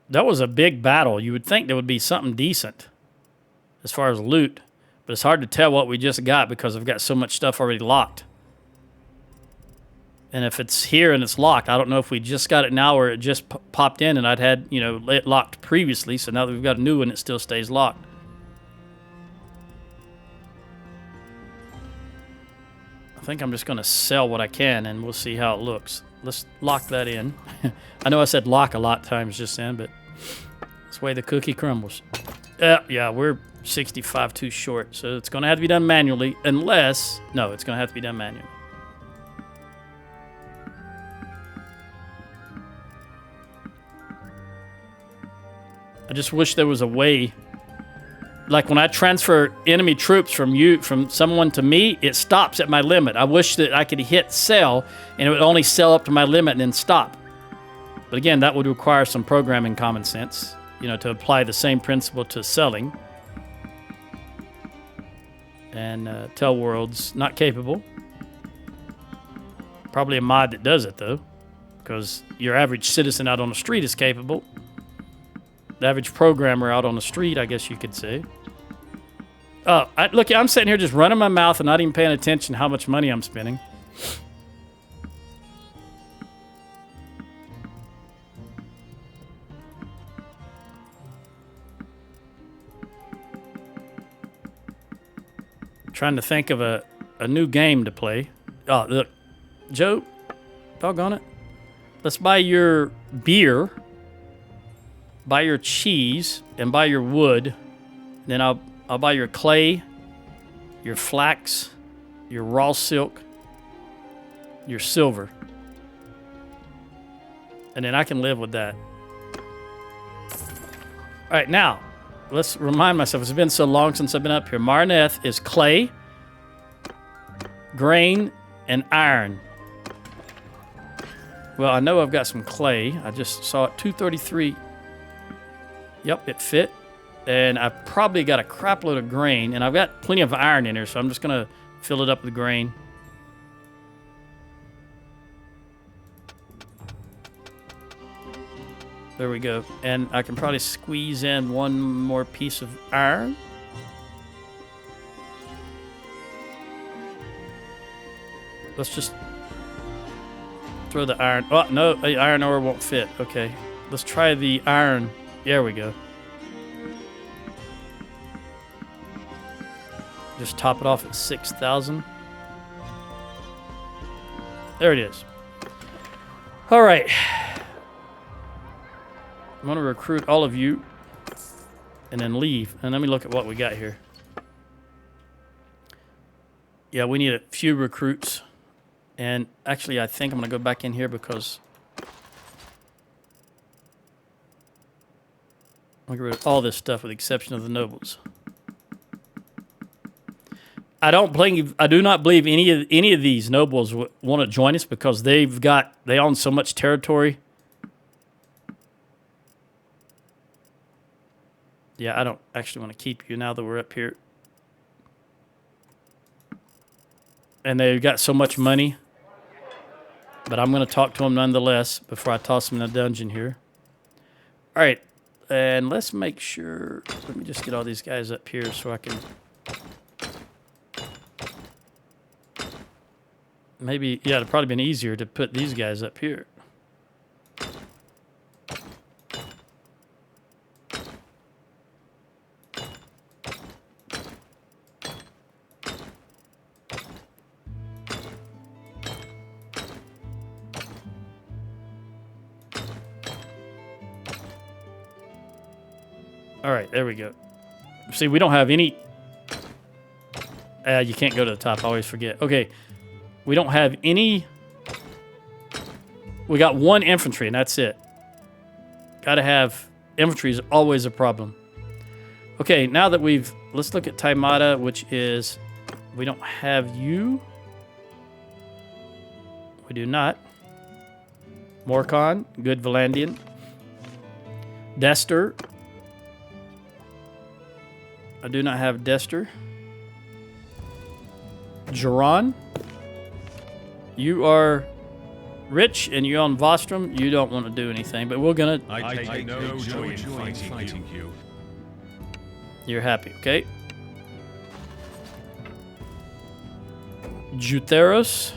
That was a big battle. You would think there would be something decent as far as loot. But it's hard to tell what we just got because I've got so much stuff already locked. And if it's here and it's locked, I don't know if we just got it now or it just popped in and I'd had, it locked previously. So now that we've got a new one, it still stays locked. I think I'm just going to sell what I can and we'll see how it looks. Let's lock that in. I know I said lock a lot of times just then, but that's the way the cookie crumbles. Yeah, we're 65 too short, so it's going to have to be done manually unless... No, it's going to have to be done manually. I just wish there was a way... Like when I transfer enemy troops from someone to me, it stops at my limit. I wish that I could hit sell and it would only sell up to my limit and then stop. But again, that would require some programming common sense, to apply the same principle to selling. And Tell World's not capable. Probably a mod that does it though, because your average citizen out on the street is capable. The average programmer out on the street, I guess you could say. Look, I'm sitting here just running my mouth and not even paying attention to how much money I'm spending. Trying to think of a new game to play. Oh, look. Joe, doggone it. Let's buy your beer, buy your cheese, and buy your wood. Then I'll buy your clay, your flax, your raw silk, your silver. And then I can live with that. All right, now, let's remind myself. It's been so long since I've been up here. Marneth is clay, grain, and iron. Well, I know I've got some clay. I just saw it, 233. Yep, it fit. And I've probably got a crap load of grain, and I've got plenty of iron in here, so I'm just going to fill it up with grain. There we go. And I can probably squeeze in one more piece of iron. Let's just throw the iron. Oh, no, the iron ore won't fit. Okay. Let's try the iron. There we go. Just top it off at 6,000. There it is. All right. I'm going to recruit all of you and then leave. And let me look at what we got here. Yeah, we need a few recruits. And actually, I think I'm going to go back in here because I'll get rid of all this stuff with the exception of the nobles. I do not believe any of these nobles want to join us because they own so much territory. Yeah, I don't actually want to keep you now that we're up here. And they've got so much money. But I'm going to talk to them nonetheless before I toss them in a dungeon here. All right. And let's make sure. Let me just get all these guys up here so I can. Maybe, yeah, it'd probably been easier to put these guys up here. All right, there we go. See, we don't have any... you can't go to the top. I always forget. Okay, we don't have any... We got one infantry, and that's it. Got to have... Infantry is always a problem. Okay, now that we've... Let's look at Taimata, which is... We don't have you. We do not. Morcon, good Valandian. Dester... I do not have Dester. Geron. You are rich and you're on Vostrom. You don't want to do anything, but we're going to... I take no joy in fighting you. You're happy, okay? Jutheros.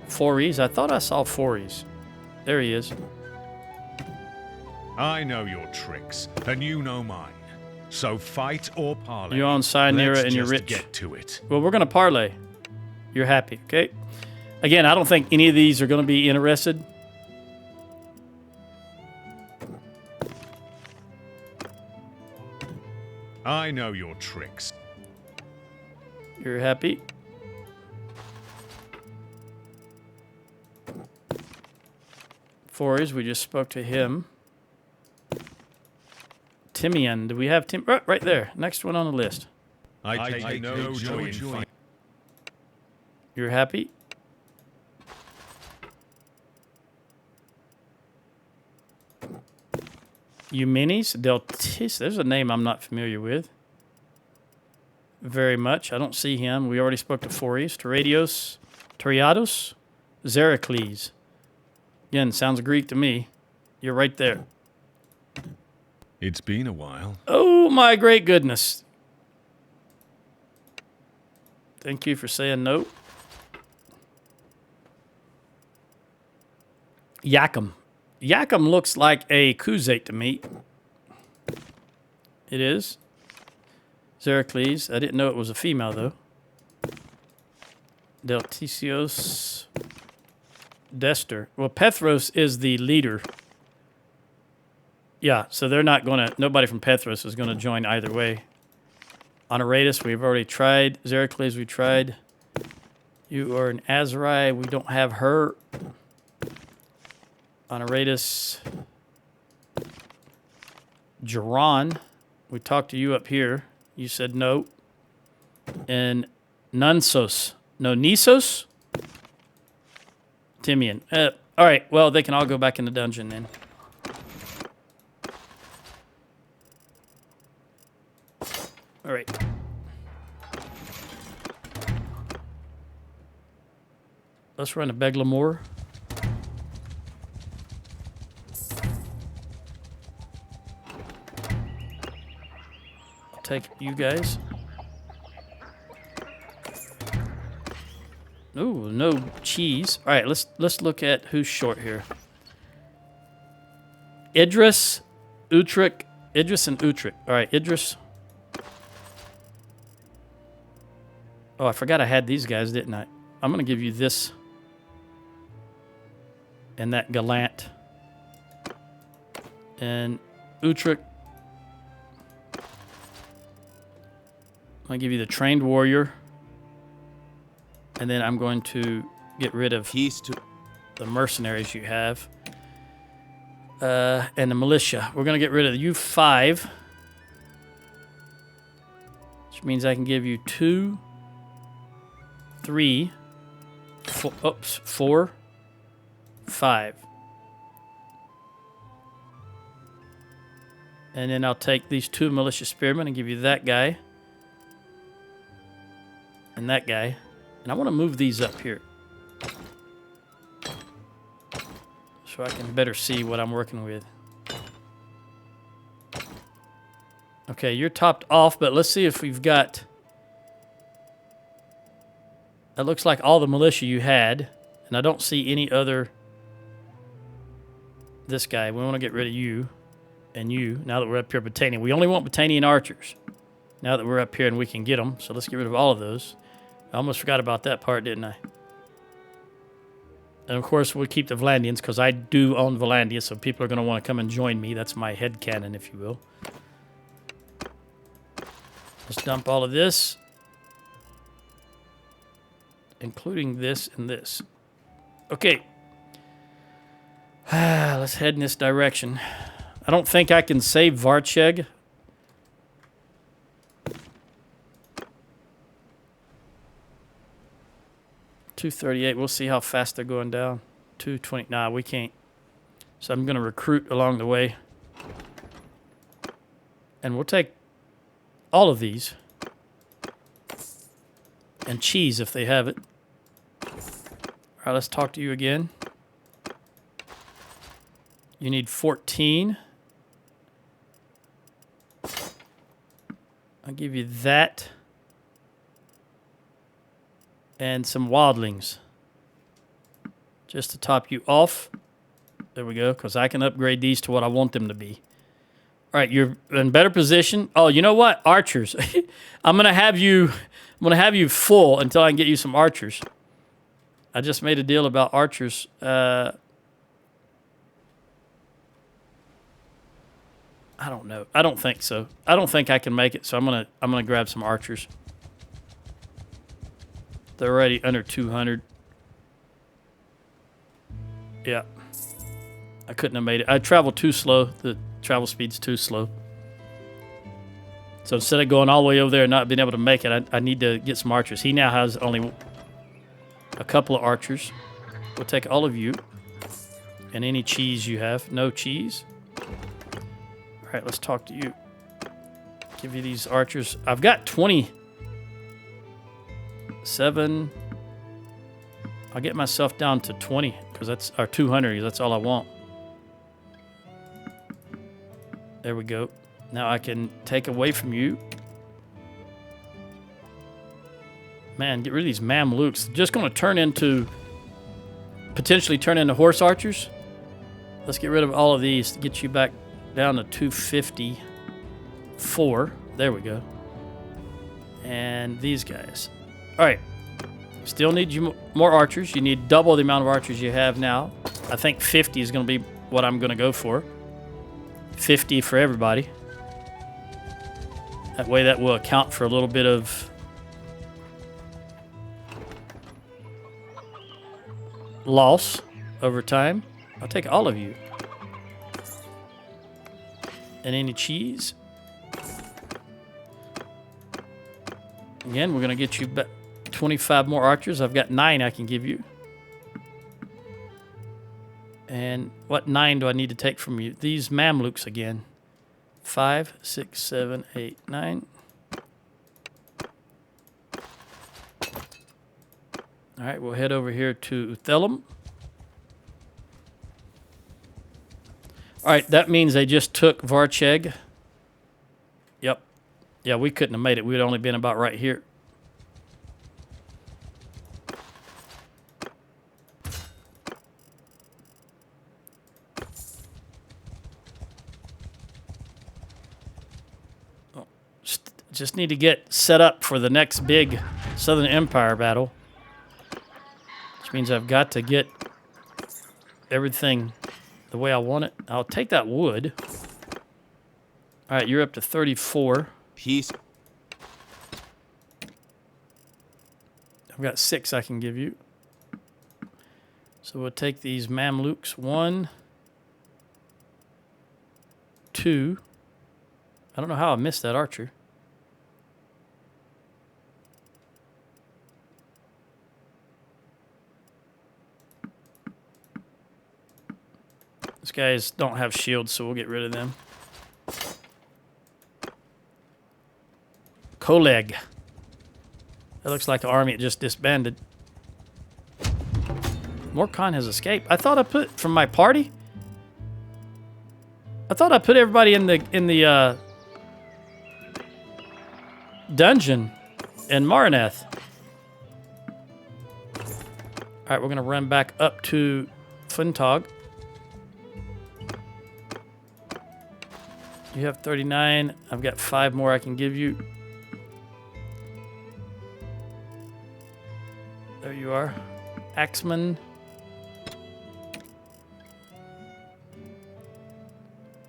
Fories. I thought I saw Fories. There he is. I know your tricks, and you know mine. So fight or parley. You're on Cyanera and you're rich. Get to it. Well, we're going to parlay. You're happy, okay? Again, I don't think any of these are going to be interested. I know your tricks. You're happy. Fours, we just spoke to him. Timian, do we have Tim? Right there. Next one on the list. I take no joy in fighting. You're happy? Eumenes Deltis. There's a name I'm not familiar with. Very much. I don't see him. We already spoke to Fories. Teriados. Zeracles. Again, sounds Greek to me. You're right there. It's been a while. Oh, my great goodness. Thank you for saying no. Yakum. Yakum looks like a Kuzate to me. It is. Zeracles. I didn't know it was a female, though. Deltisios. Dester. Well, Pethros is the leader. Yeah, so they're not going to... Nobody from Pethros is going to join either way. Honoratus, we've already tried. Zeracles, we tried. You are an Azrai. We don't have her. Honoratus. Geron. We talked to you up here. You said no. And Nunsos. No, Nisos? Timian. All right, well, they can all go back in the dungeon then. let's run a Beglamore. I'll take you guys. Ooh, no cheese. All right, let's look at who's short here. Idris, Utrecht, Idris and Utrecht. All right, Idris. Oh, I forgot I had these guys, didn't I? I'm going to give you this and that Gallant. And Utrecht. I'm going to give you the Trained Warrior. And then I'm going to get rid of Keys to the mercenaries you have. And the militia. We're going to get rid of you 5. Which means I can give you 2, 3, 4, 5. And then I'll take these 2 militia spearmen and give you that guy. And that guy. And I want to move these up here. So I can better see what I'm working with. Okay, you're topped off, but let's see if we've got... That looks like all the militia you had. And I don't see any other... This guy. We want to get rid of you. And you. Now that we're up here, Battania. We only want Battanian archers. Now that we're up here and we can get them. So let's get rid of all of those. I almost forgot about that part, didn't I? And of course, we'll keep the Valandians, because I do own Valandia, so people are going to want to come and join me. That's my headcanon, if you will. Let's dump all of this. Including this and this. Okay. Let's head in this direction. I don't think I can save Varcheg. 238. We'll see how fast they're going down. 220. Nah, we can't. So I'm going to recruit along the way. And we'll take all of these. And cheese if they have it. All right, let's talk to you again. You need 14. I'll give you that. And some wildlings. Just to top you off. There we go, because I can upgrade these to what I want them to be. All right, you're in better position. Oh, you know what? Archers. I'm gonna have you full until I can get you some archers. I just made a deal about archers. I don't know. I don't think so. I don't think I can make it, so I'm gonna grab some archers. They're already under 200. Yeah. I couldn't have made it. I traveled too slow. The travel speed's too slow. So instead of going all the way over there and not being able to make it, I need to get some archers. He now has only a couple of archers. We'll take all of you. And any cheese you have. No cheese. All right, let's talk to you. Give you these archers. I've got 27. I'll get myself down to 20 because that's our 200. That's all I want. There we go. Now I can take away from you. Man, get rid of these Mamluks. They're just going to potentially turn into horse archers. Let's get rid of all of these to get you back down to 254. There we go. And these guys. All right. Still need you more archers. You need double the amount of archers you have now. I think 50 is going to be what I'm going to go for. 50 for everybody. That way that will account for a little bit of loss over time. I'll take all of you. And any cheese. Again, we're going to get you back 25 more archers. I've got 9 I can give you. And what 9 do I need to take from you? These Mamluks again. 5, 6, 7, 8, 9. All right, we'll head over here to Uthelum. All right, that means they just took Varcheg. Yep. Yeah, we couldn't have made it. We'd only been about right here. Just need to get set up for the next big Southern Empire battle. Which means I've got to get everything the way I want it. I'll take that wood. All right, you're up to 34. Peace. I've got 6 I can give you. So we'll take these Mamluks. 1, 2. I don't know how I missed that archer. These guys don't have shields, so we'll get rid of them. Coleg. That looks like an army that just disbanded. Morcon has escaped. I thought I put from my party. I thought I put everybody in the dungeon in Maraneth. All right, we're gonna run back up to Funtog. You have 39. I've got 5 more I can give you. There you are. Axeman.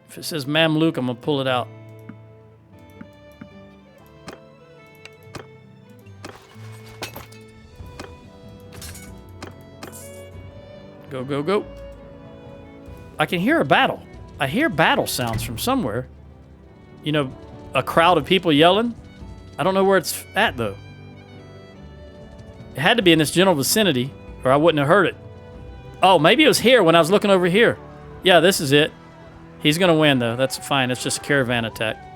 If it says Mamluk, I'm going to pull it out. Go, go, go. I can hear a battle. I hear battle sounds from somewhere. You know, a crowd of people yelling. I don't know where it's at, though. It had to be in this general vicinity, or I wouldn't have heard it. Oh, maybe it was here when I was looking over here. Yeah, this is it. He's going to win, though. That's fine. It's just a caravan attack.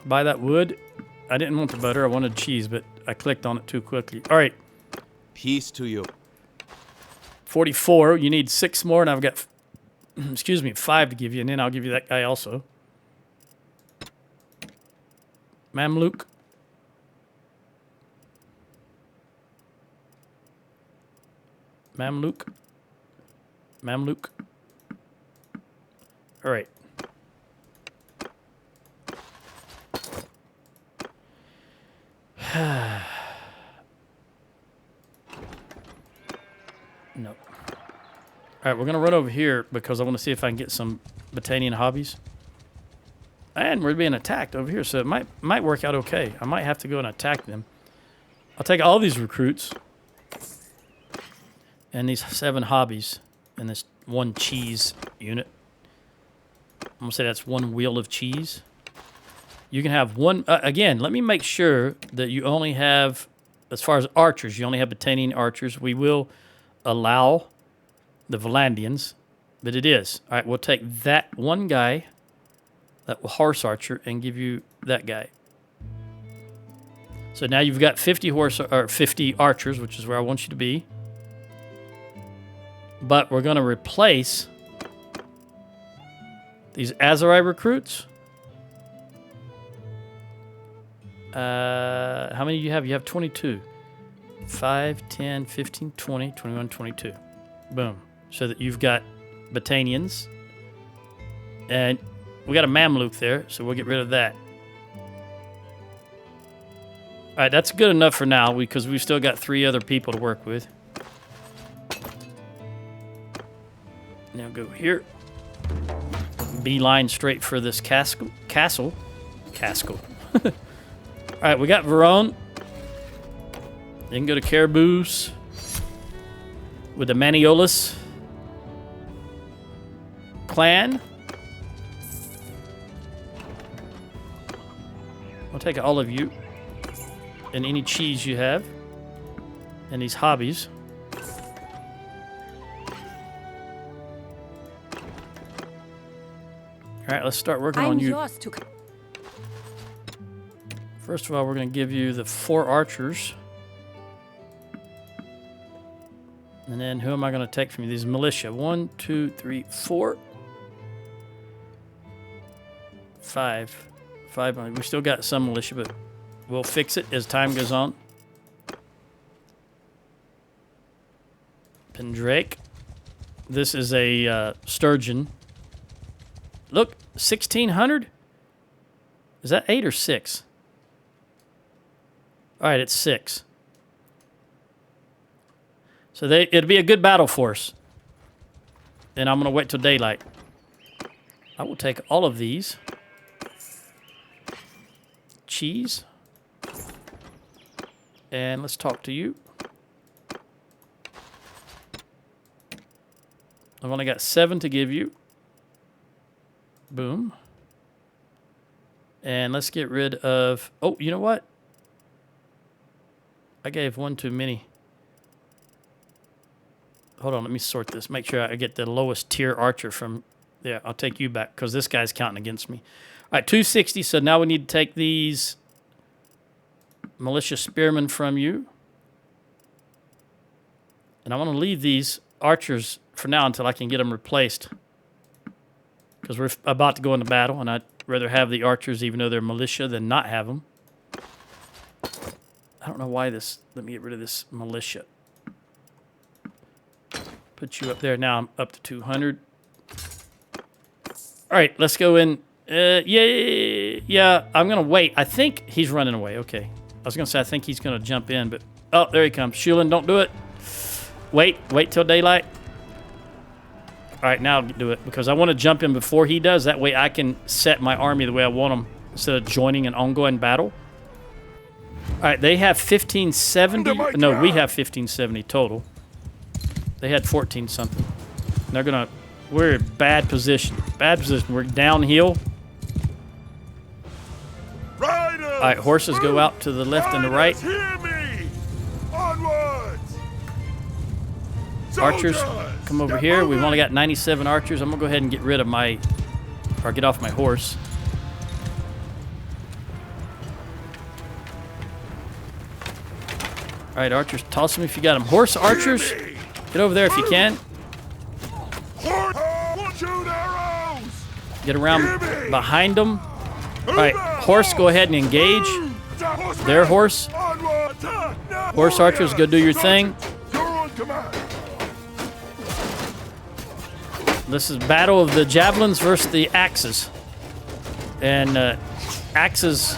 Buy that wood. I didn't want the butter. I wanted cheese, but I clicked on it too quickly. All right. Peace to you. 44. You need 6 more, and I've got, excuse me, 5 to give you, and then I'll give you that guy also. Mamluk. Mamluk. Mamluk. All right. No. All right, we're going to run over here because I want to see if I can get some Battanian hobbies. And we're being attacked over here, so it might work out okay. I might have to go and attack them. I'll take all these recruits and these 7 hobbies and this 1 cheese unit. I'm going to say that's 1 wheel of cheese. You can have 1... again, let me make sure that you only have, as far as archers, you only have Battanian archers. We will allow the Valandians, but it is. All right, we'll take that 1 guy, that horse archer, and give you that guy. So now you've got 50 archers, which is where I want you to be. But we're going to replace these Azarai recruits. How many do you have? You have 22. 5, 10, 15, 20, 21, 22. Boom. So that you've got Battanians. And we got a Mamluk there, so we'll get rid of that. All right, that's good enough for now because we've still got 3 other people to work with. Now go here. Beeline straight for this castle. All right, we got Verone. You can go to Caboose with the Maniolis clan. We'll take all of you and any cheese you have and these hobbies. All right, let's start working I'm on you. yours to. First of all, we're going to give you the 4 archers. And then who am I going to take from you? These militia. 1, 2, 3, 4. 5. 5. We still got some militia, but we'll fix it as time goes on. Pendrake. This is a sturgeon. Look, 1,600? Is that 8 or 6? All right, it's 6. So it'll be a good battle force. And I'm going to wait till daylight. I will take all of these. Cheese. And let's talk to you. I've only got 7 to give you. Boom. And let's get rid of... Oh, you know what? I gave 1 too many. Hold on, let me sort this. Make sure I get the lowest tier archer from... Yeah, I'll take you back because this guy's counting against me. All right, 260. So now we need to take these militia spearmen from you. And I want to leave these archers for now until I can get them replaced. Because we're about to go into battle, and I'd rather have the archers, even though they're militia, than not have them. I don't know why this... Let me get rid of this militia. Put you up there. Now I'm up to 200. All right, let's go in. Yeah, I'm going to wait. I think he's running away. Okay. I was going to say I think he's going to jump in, but... Oh, there he comes. Shulin, don't do it. Wait till daylight. All right, now do it, because I want to jump in before he does. That way I can set my army the way I want them instead of joining an ongoing battle. All right, they have 1570. No, we have 1570 total. They had 14 something. They're gonna... We're in bad position. Bad position. We're downhill. Riders, all right, horses go out to the left and the right. hear me! Onwards! Archers, Soldiers, come over get here. moving! We've only got 97 archers. I'm gonna go ahead and get rid of my... Or get off my horse. All right, archers, toss them if you got them. Horse archers, get over there if you can. Shoot arrows! Get around behind them. All right, horse, go ahead and engage. Their horse. Horse archers, go do your thing. This is battle of the javelins versus the axes. And axes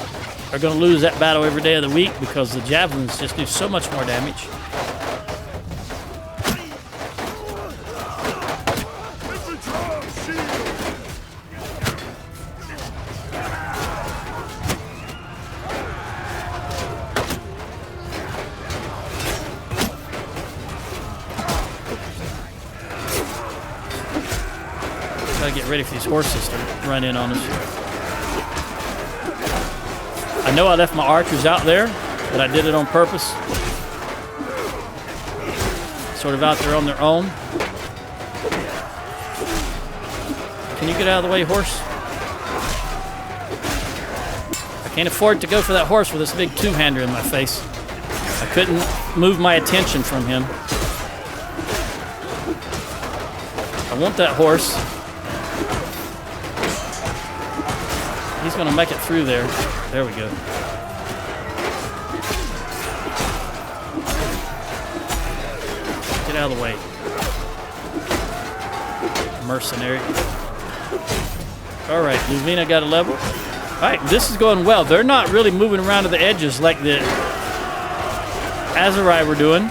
are going to lose that battle every day of the week because the javelins just do so much more damage. Gotta get ready for these horses to run in on us. I know I left my archers out there, but I did it on purpose. Sort of out there on their own. Can you get out of the way, horse? I can't afford to go for that horse with this big two-hander in my face. I couldn't move my attention from him. I want that horse. He's going to make it through there. There we go. Get out of the way. Mercenary. All right, Luvina got a level. All right, this is going well. They're not really moving around to the edges like the Azurai were doing.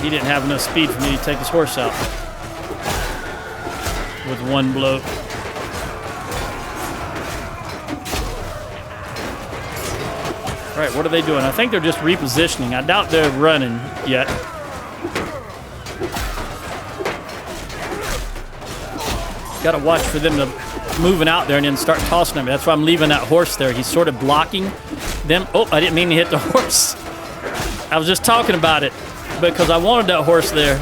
He didn't have enough speed for me to take his horse out with one blow. All right, what are they doing? I think they're just repositioning. I doubt they're running yet. Got to watch for them to moving out there and then start tossing them. That's why I'm leaving that horse there. He's sort of blocking them. Oh, I didn't mean to hit the horse. I was just talking about it because I wanted that horse there.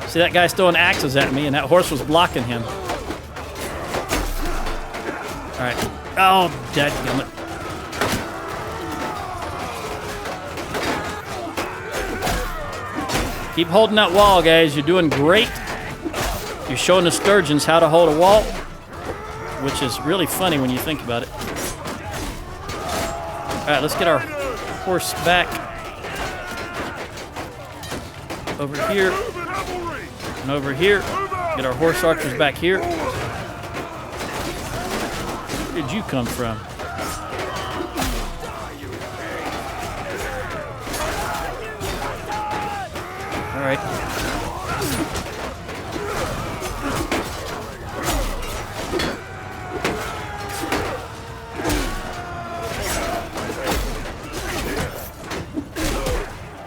See, that guy's throwing axes at me, and that horse was blocking him. All right. Oh, dadgummit. Keep holding that wall, guys. You're doing great. You're showing the sturgeons how to hold a wall, which is really funny when you think about it. All right, let's get our horse back over here and over here. Get our horse archers back here. Where did you come from? All right.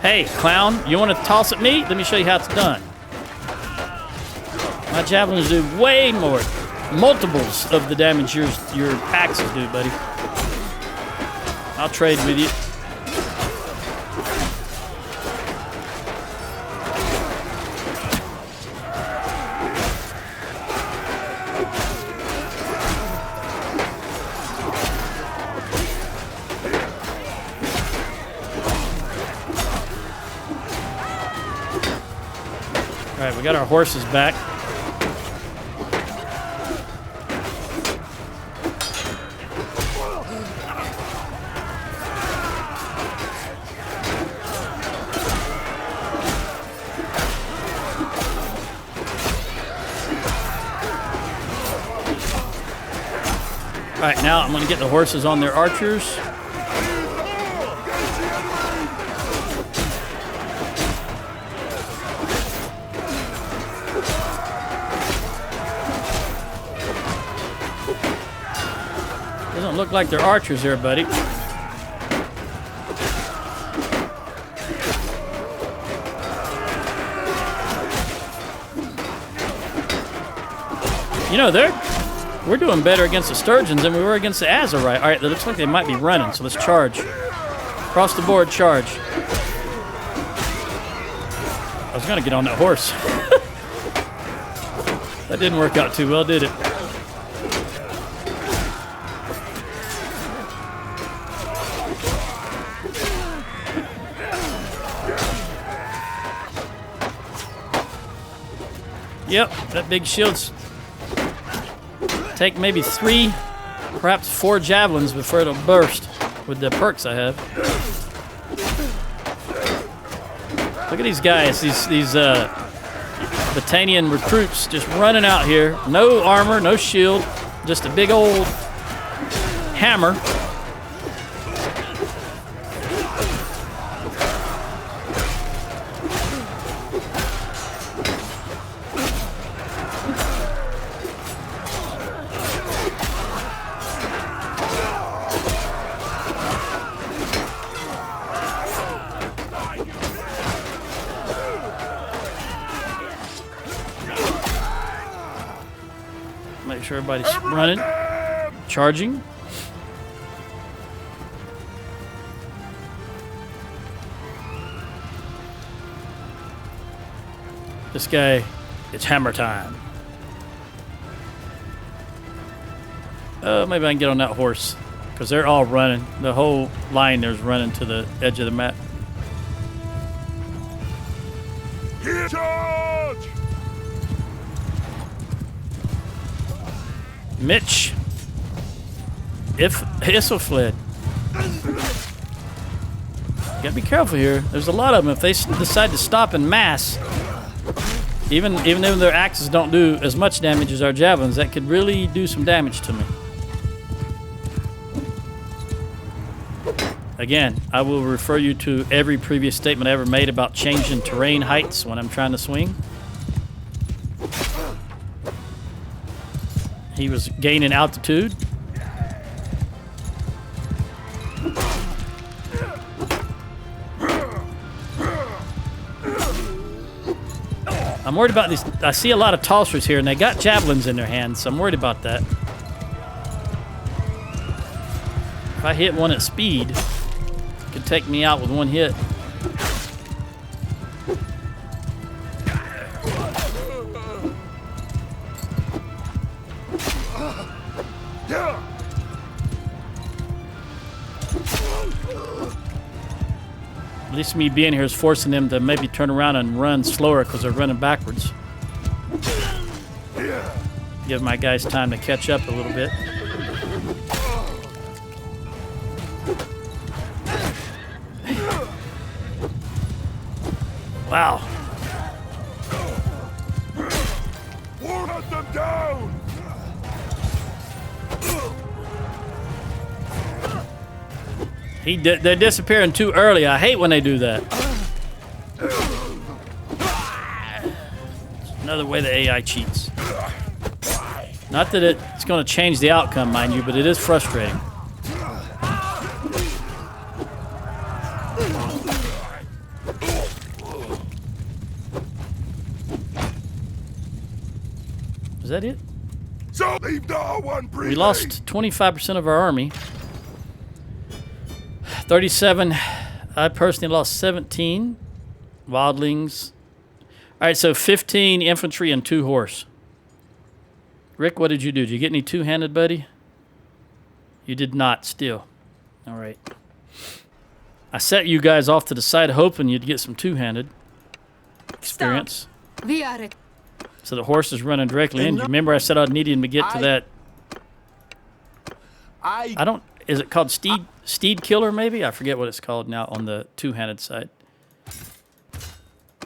Hey, clown, you want to toss at me? Let me show you how it's done. My javelins do way more, multiples of the damage your axes do, buddy. I'll trade with you. All right, we got our horses back. All right, now I'm going to get the horses on their archers. Doesn't look like they're archers there, buddy. You know, we're doing better against the sturgeons than we were against the Azurite. All right, it looks like they might be running, so let's charge. Across the board, charge. I was going to get on that horse. That didn't work out too well, did it? Yep, that big shield's take maybe 3, perhaps 4 javelins before it'll burst with the perks I have. Look at these guys, these Battanian recruits just running out here. No armor, no shield, just a big old hammer. Make sure everybody's running, charging. This guy, it's hammer time. Maybe I can get on that horse because they're all running. The whole line there's running to the edge of the map. Charge! Mitch, Isselfled. Gotta be careful here. There's a lot of them. If they decide to stop in mass, even though their axes don't do as much damage as our javelins, that could really do some damage to me. Again, I will refer you to every previous statement I ever made about changing terrain heights when I'm trying to swing. He was gaining altitude. I'm worried about these. I see a lot of tossers here, and they got javelins in their hands, so I'm worried about that. If I hit one at speed, it could take me out with one hit. At least me being here is forcing them to maybe turn around and run slower because they're running backwards. Give my guys time to catch up a little bit. Wow. Cut them down! They're disappearing too early. I hate when they do that. It's another way the AI cheats. Not that it's going to change the outcome, mind you, but it is frustrating. Is that it? So leave no one breathing. We lost 25% of our army. 37. I personally lost 17 wildlings. All right, so 15 infantry and 2 horse. Rick, what did you do? Did you get any two-handed, buddy? You did not still. All right. I set you guys off to the side hoping you'd get some two-handed experience. Stop. We are it. So the horse is running directly in you. Remember I said I'd need him to get to that. I don't... Is it called Steed Killer, maybe? I forget what it's called now on the two-handed side.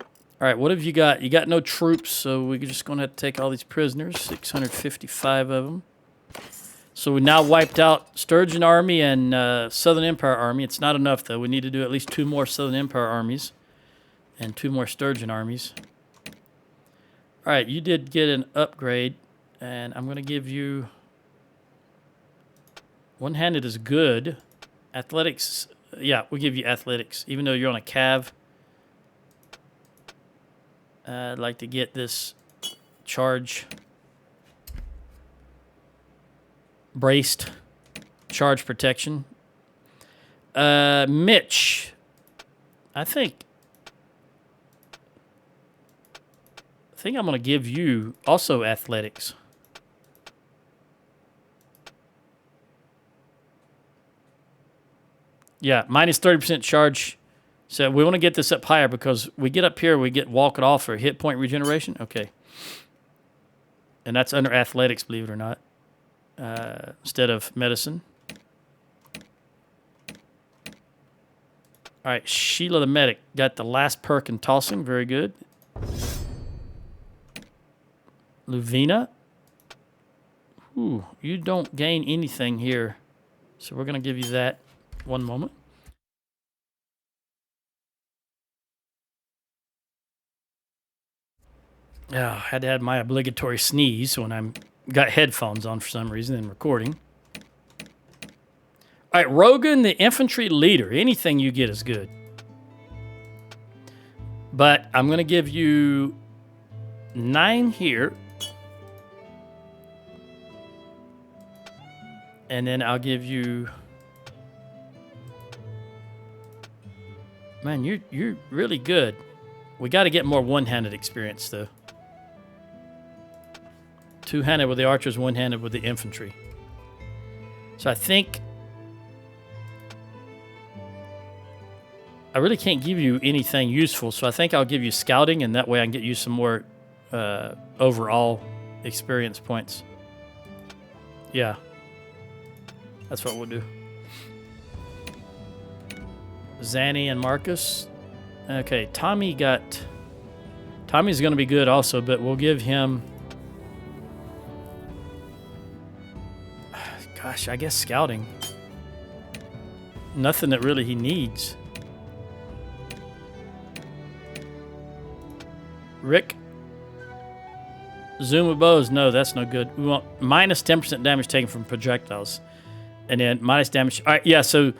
All right, what have you got? You got no troops, so we're just going to have to take all these prisoners, 655 of them. So we now wiped out Sturgeon Army and Southern Empire Army. It's not enough, though. We need to do at least 2 more Southern Empire armies and 2 more Sturgeon armies. All right, you did get an upgrade, and I'm going to give you... One-handed is good. Athletics, yeah, we'll give you athletics, even though you're on a cav. I'd like to get this charge braced, charge protection. Mitch, I think I'm going to give you also athletics. Yeah, minus 30% charge. So we want to get this up higher because we get up here, we get walk it off or hit point regeneration. Okay. And that's under athletics, believe it or not, instead of medicine. All right, Sheila the medic got the last perk in tossing. Very good. Luvina. Ooh, you don't gain anything here. So we're going to give you that. One moment. Oh, I had to have my obligatory sneeze when I got headphones on for some reason in recording. All right, Rogan, the infantry leader. Anything you get is good. But I'm going to give you 9 here. And then I'll give you... Man, you're really good. We got to get more one-handed experience, though. Two-handed with the archers, one-handed with the infantry. So I think... I really can't give you anything useful, so I think I'll give you scouting, and that way I can get you some more overall experience points. Yeah. That's what we'll do. Zanny and Marcus. Okay, Tommy's going to be good also, but we'll give him... Gosh, I guess scouting. Nothing that really he needs. Rick? Zoom with bows. No, that's no good. We want minus 10% damage taken from projectiles. And then minus damage... All right, yeah, so...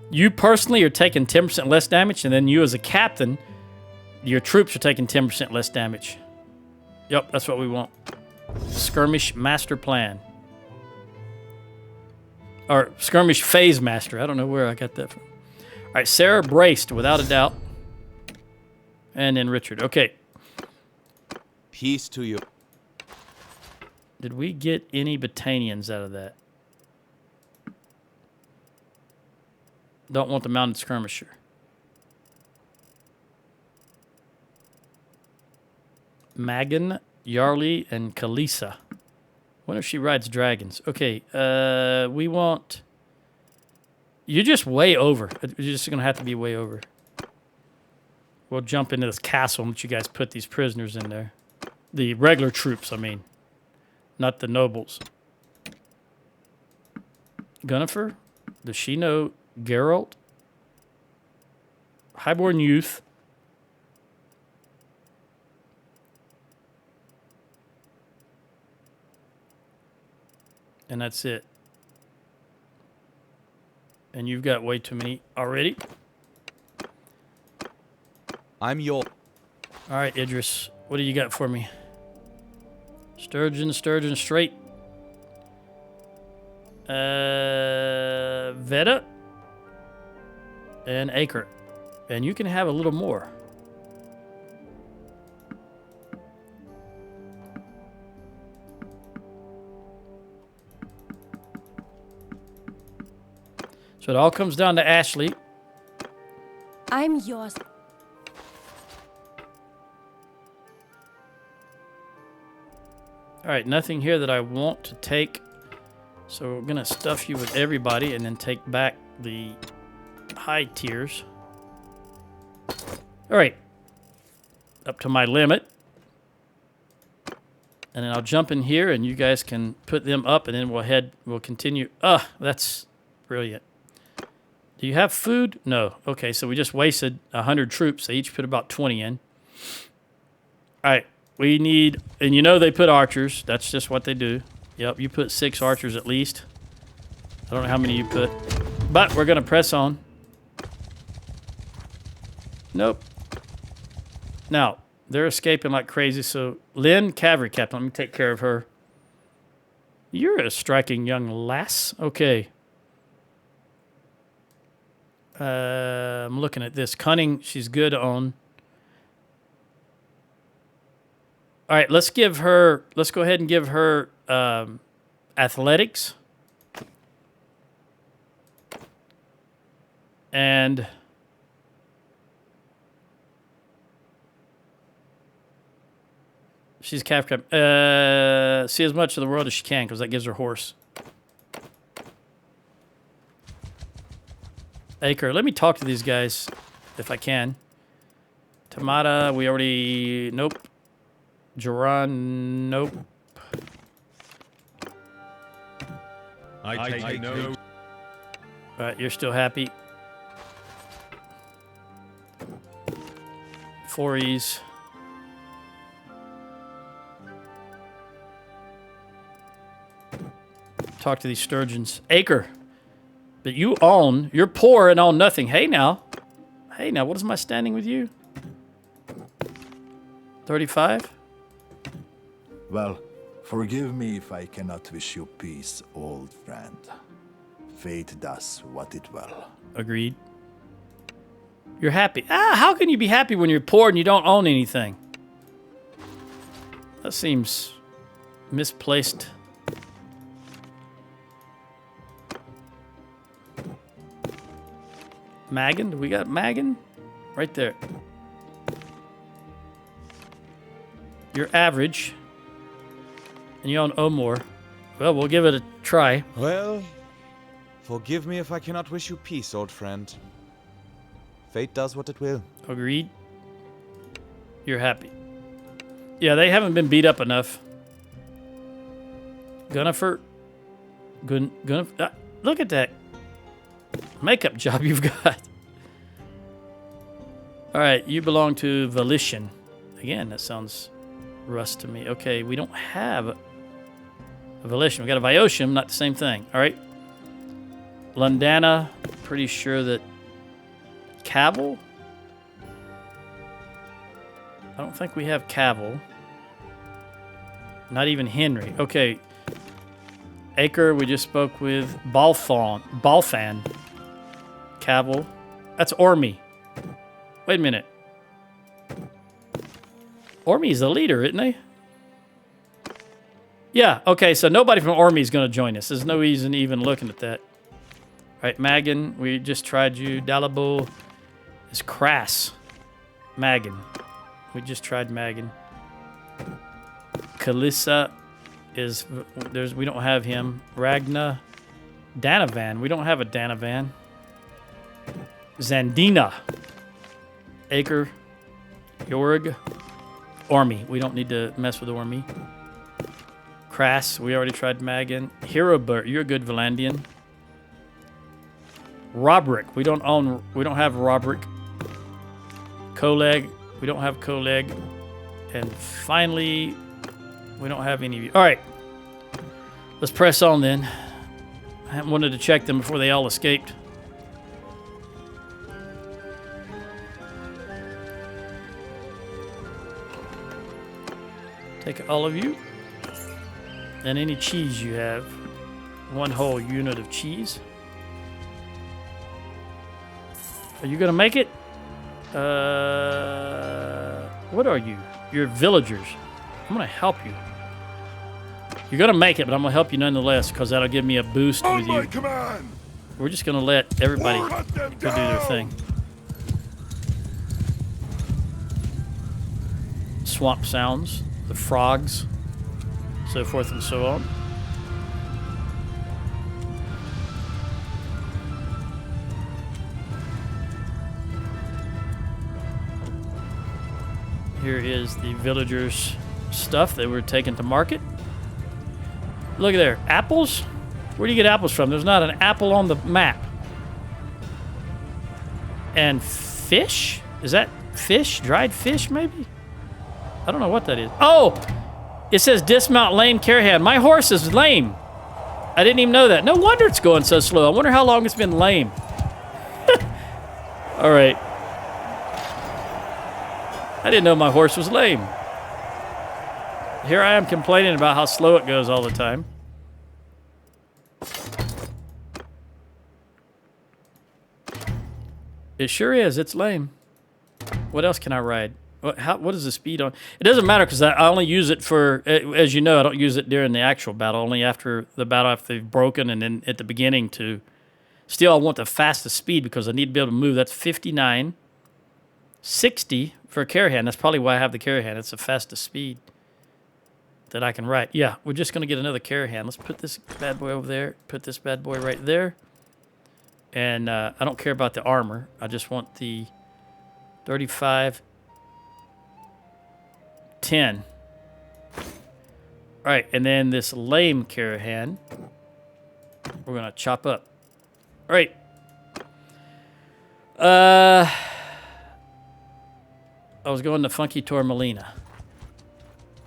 You personally are taking 10% less damage, and then you as a captain, your troops are taking 10% less damage. Yep, that's what we want. Skirmish master plan. Or skirmish phase master. I don't know where I got that from. All right, Sarah braced, without a doubt. And then Richard. Okay. Peace to you. Did we get any Battanians out of that? Don't want the mounted skirmisher. Magan, Yarly, and Kalisa. What if she rides dragons? Okay, we want... You're just way over. You're just going to have to be way over. We'll jump into this castle and let you guys put these prisoners in there. The regular troops, I mean. Not the nobles. Gunniffer? Does she know Geralt? Highborn youth. And that's it. And you've got way too many already. I'm your... All right, Idris. What do you got for me? Sturgeon, sturgeon, straight. Veda. And Acre. And you can have a little more. So it all comes down to Ashley. I'm yours. All right, nothing here that I want to take. So we're going to stuff you with everybody and then take back the high tiers. All right. Up to my limit. And then I'll jump in here and you guys can put them up and then we'll continue. That's brilliant. Do you have food? No. Okay, so we just wasted 100 troops. They each put about 20 in. All right, we need, and you know they put archers. That's just what they do. Yep, you put 6 archers at least. I don't know how many you put. But we're going to press on. Nope. Now, they're escaping like crazy. So, Lynn, cavalry captain. Let me take care of her. You're a striking young lass. Okay. I'm looking at this. Cunning, she's good on. All right, let's go ahead and give her athletics. And she's captain. See as much of the world as she can because that gives her horse. Acre. Let me talk to these guys if I can. Tamata, we already... Nope. Joran, nope. I take no... Alright, you're still happy. Fories. Talk to these sturgeons. Acre. But you're poor and own nothing. Hey now, what is my standing with you? 35? Well, forgive me if I cannot wish you peace, old friend. Fate does what it will. Agreed. You're happy. How can you be happy when you're poor and you don't own anything? That seems misplaced. Magan? Do we got Magan? Right there. You're average. And you own Omor. Well, we'll give it a try. Well, forgive me if I cannot wish you peace, old friend. Fate does what it will. Agreed. You're happy. Yeah, they haven't been beat up enough. Gunniffer. Look at that makeup job you've got. All right, you belong to Volition. Again, that sounds rust to me. Okay, we don't have a Volition. We got a Viotium, not the same thing. All right. Lundana, pretty sure that Cavill? I don't think we have Cavill. Not even Henry. Okay. Acre, we just spoke with. Balfan. Cavill. That's Ormy. Wait a minute. Ormy's the leader, isn't he? Yeah, okay, so nobody from Ormy is going to join us. There's no reason even looking at that. All right, Magan, we just tried you. Dalabo is Crass. Magan. We just tried Magan. Kalissa is... we don't have him. Ragna. Danavan. We don't have a Danavan. Zandina. Acre. Jorg. Ormy. We don't need to mess with Ormy. Crass. We already tried Magan. Herobert. You're a good Valandian. Robrick. We don't have Robrick. Coleg. We don't have Coleg. And finally, we don't have any of you. All right. Let's press on then. I wanted to check them before they all escaped. Take all of you. And any cheese you have. One whole unit of cheese. Are you going to make it? What are you? You're villagers. I'm going to help you. You're going to make it, but I'm going to help you nonetheless because that'll give me a boost On with my you. command. We're just going to let everybody Or hunt them go do their down. thing. Swamp sounds, the frogs, so forth and so on. Here is the villagers' stuff that we're taking to market. Look at there. Apples? Where do you get apples from? There's not an apple on the map. And fish? Is that fish? Dried fish, maybe? I don't know what that is. Oh! It says dismount lame Carahan. My horse is lame. I didn't even know that. No wonder it's going so slow. I wonder how long it's been lame. All right. I didn't know my horse was lame. Here I am complaining about how slow it goes all the time. It sure is. It's lame. What else can I ride? What is the speed on? It doesn't matter because I only use it for, as you know, I don't use it during the actual battle. Only after the battle, after they've broken, and then at the beginning to. Still, I want the fastest speed because I need to be able to move. That's 59. 60 for a Carahan. That's probably why I have the Carahan. It's the fastest speed that I can ride. Yeah, we're just going to get another Carahan. Let's put this bad boy over there. Put this bad boy right there. And I don't care about the armor. I just want the 35, 10. All right, and then this lame Carahan, we're going to chop up. All right. I was going to Funky Tormelina.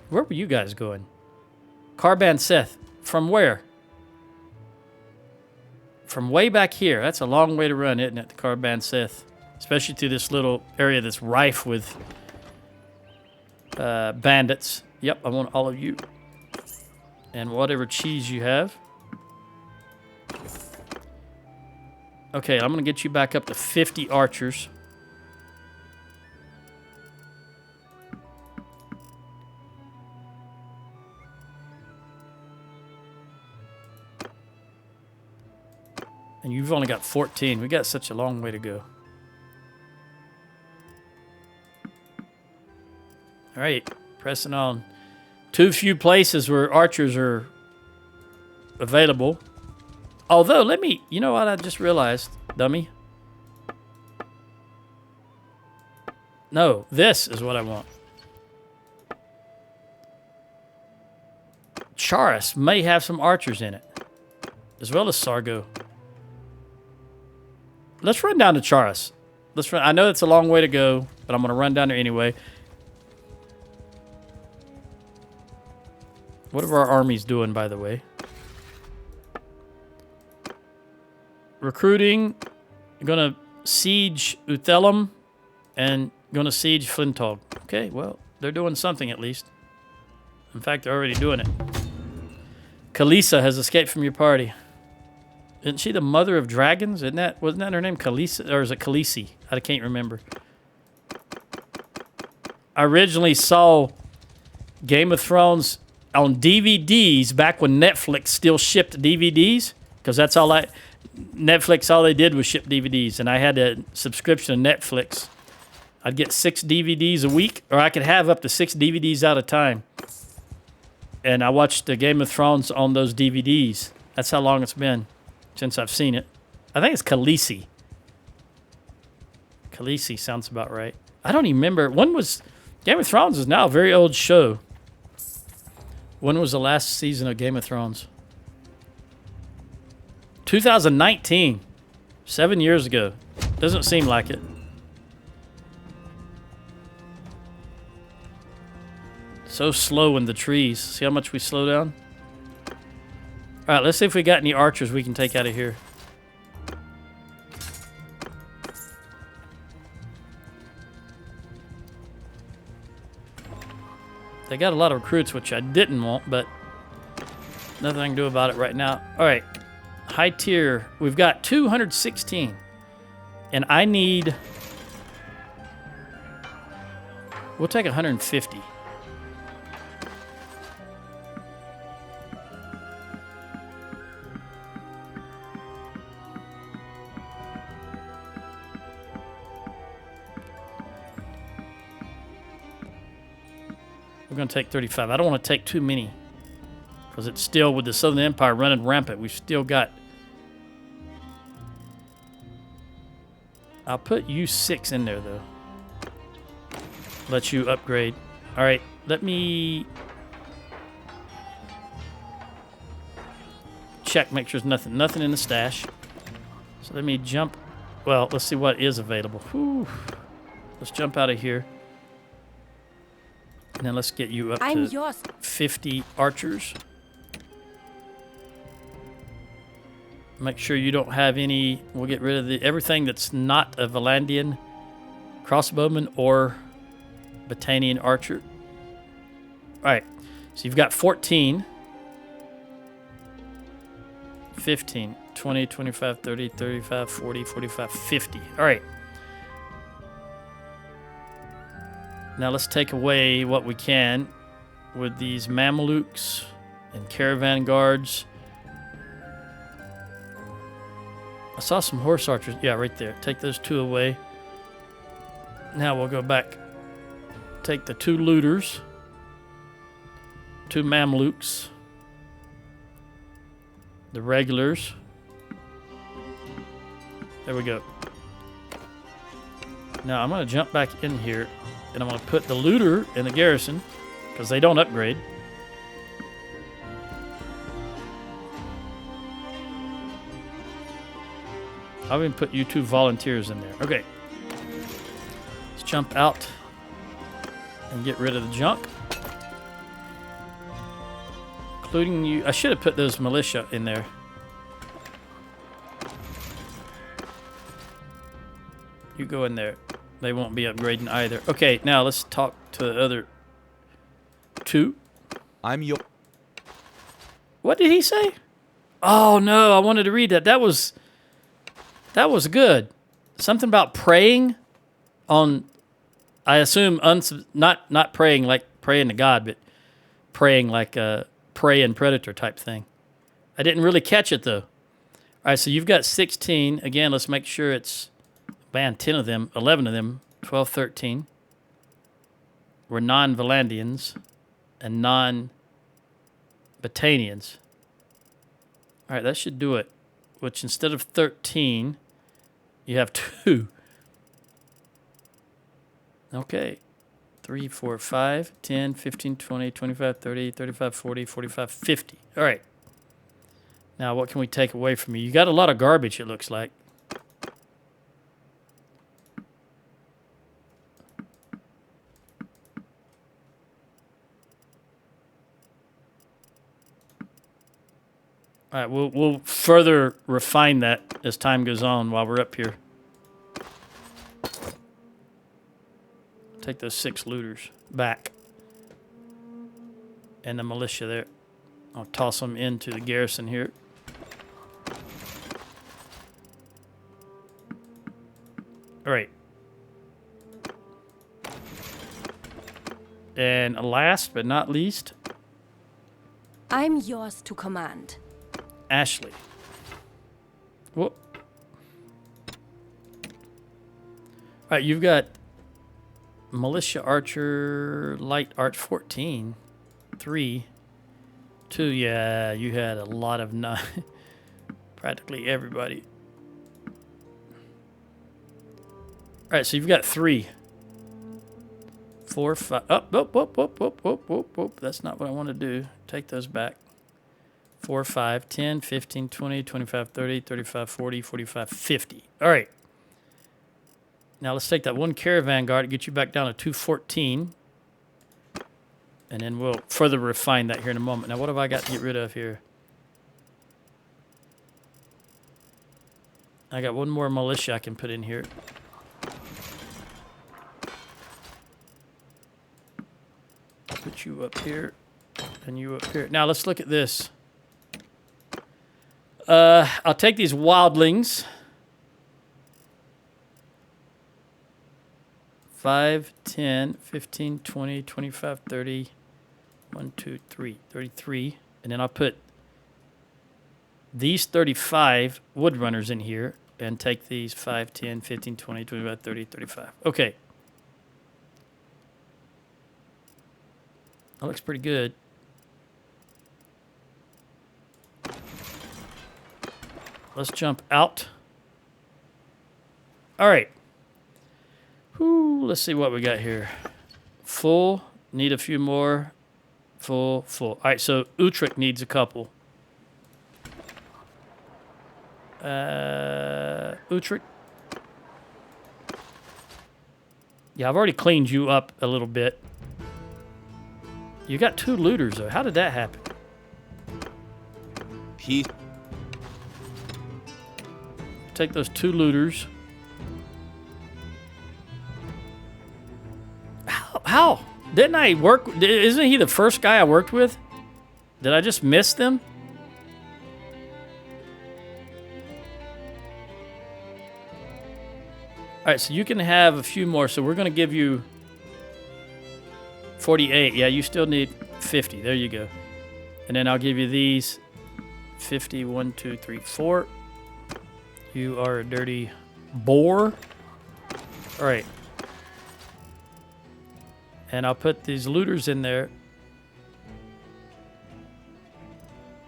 Where were you guys going? Carban Seth. From where? From way back here. That's a long way to run, isn't it, to Carban Seth? Especially to this little area that's rife with bandits. Yep, I want all of you. And whatever cheese you have. Okay, I'm going to get you back up to 50 archers. And you've only got 14. We got such a long way to go. All right, pressing on. Too few places where archers are available. Although, you know what I just realized, dummy? No, this is what I want. Charis may have some archers in it, as well as Sargo. Let's run down to Charis. Let's run. I know it's a long way to go, but I'm going to run down there anyway. What are our armies doing, by the way? Recruiting. Going to siege Uthelum and going to siege Flintog. Okay, well, they're doing something at least. In fact, they're already doing it. Kalisa has escaped from your party. Isn't she the mother of dragons? Wasn't that her name? Kalisa, or is it Khaleesi? I can't remember. I originally saw Game of Thrones on DVDs back when Netflix still shipped DVDs, because that's all Netflix, all they did was ship DVDs, and I had a subscription to Netflix. I'd get 6 DVDs a week, or I could have up to 6 DVDs at a time. And I watched the Game of Thrones on those DVDs. That's how long it's been since I've seen it. I think it's Khaleesi. Khaleesi sounds about right. I don't even remember. Game of Thrones is now a very old show. When was the last season of Game of Thrones? 2019. 7 years ago. Doesn't seem like it. So slow in the trees. See how much we slow down? All right, let's see if we got any archers we can take out of here. They got a lot of recruits, which I didn't want, but nothing I can do about it right now. All right, high tier. We've got 216, and I need. We'll take 150. We're going to take 35. I don't want to take too many, because it's still, with the Southern Empire running rampant, we've still got... I'll put you 6 in there, though. Let you upgrade. All right, let me... check, make sure there's nothing in the stash. So let me jump... Well, let's see what is available. Whew. Let's jump out of here. And then let's get you up to 50 archers. Make sure you don't have any. We'll get rid of everything that's not a Valandian crossbowman or Battanian archer. All right. So you've got 14, 15, 20, 25, 30, 35, 40, 45, 50. All right. Now let's take away what we can with these Mamelukes and caravan guards. I saw some horse archers. Yeah, right there. Take those 2 away. Now we'll go back. Take the 2 looters. 2 Mamelukes. The regulars. There we go. Now I'm going to jump back in here. And I'm going to put the looter in the garrison, because they don't upgrade. I'll even put you 2 volunteers in there. Okay. Let's jump out and get rid of the junk. Including you. I should have put those militia in there. You go in there. They won't be upgrading either. Okay, now let's talk to the other 2. I'm your... What did he say? Oh, no, I wanted to read that. That was good. Something about praying on, I assume, not praying like praying to God, but praying like a prey and predator type thing. I didn't really catch it, though. All right, so you've got 16. Again, let's make sure it's... Man, 10 of them, 11 of them, 12, 13 were non-Valandians and non-Battanians. All right, that should do it. Which instead of 13, you have 2. Okay. 3, 4, 5, 10, 15, 20, 25, 30, 35, 40, 45, 50. All right. Now, what can we take away from you? You got a lot of garbage, it looks like. All right, we'll further refine that as time goes on while we're up here. Take those 6 looters back. and the militia there. I'll toss them into the garrison here. All right. And last but not least, I'm yours to command. Ashley. Whoop. All right, you've got militia archer, light arch 14, 3, 2. Yeah, you had a lot of practically everybody. All right, so you've got 3, 4, 5. Oh. That's not what I want to do. Take those back. 4, 5, 10, 15, 20, 25, 30, 35, 40, 45, 50. All right. Now let's take that one caravan guard and get you back down to 214. And then we'll further refine that here in a moment. Now, what have I got to get rid of here? I got one more militia I can put in here. Put you up here and you up here. Now, let's look at this. I'll take these wildlings. 5, 10, 15, 20, 25, 30. 1, 2, 3. 33. And then I'll put these 35 woodrunners in here and take these 5, 10, 15, 20, 25, 30, 35. Okay. That looks pretty good. Let's jump out. All right. Whew, let's see what we got here. Full. Need a few more. Full. All right, so Utrecht needs a couple. Utrecht. Yeah, I've already cleaned you up a little bit. You got 2 looters, though. How did that happen? Peace. Take those 2 looters. How? Didn't I work? Isn't he the first guy I worked with? Did I just miss them? All right, so you can have a few more. So we're going to give you 48. Yeah, you still need 50. There you go. And then I'll give you these 50. 1, 2, 3, 4. You are a dirty boar. All right. And I'll put these looters in there.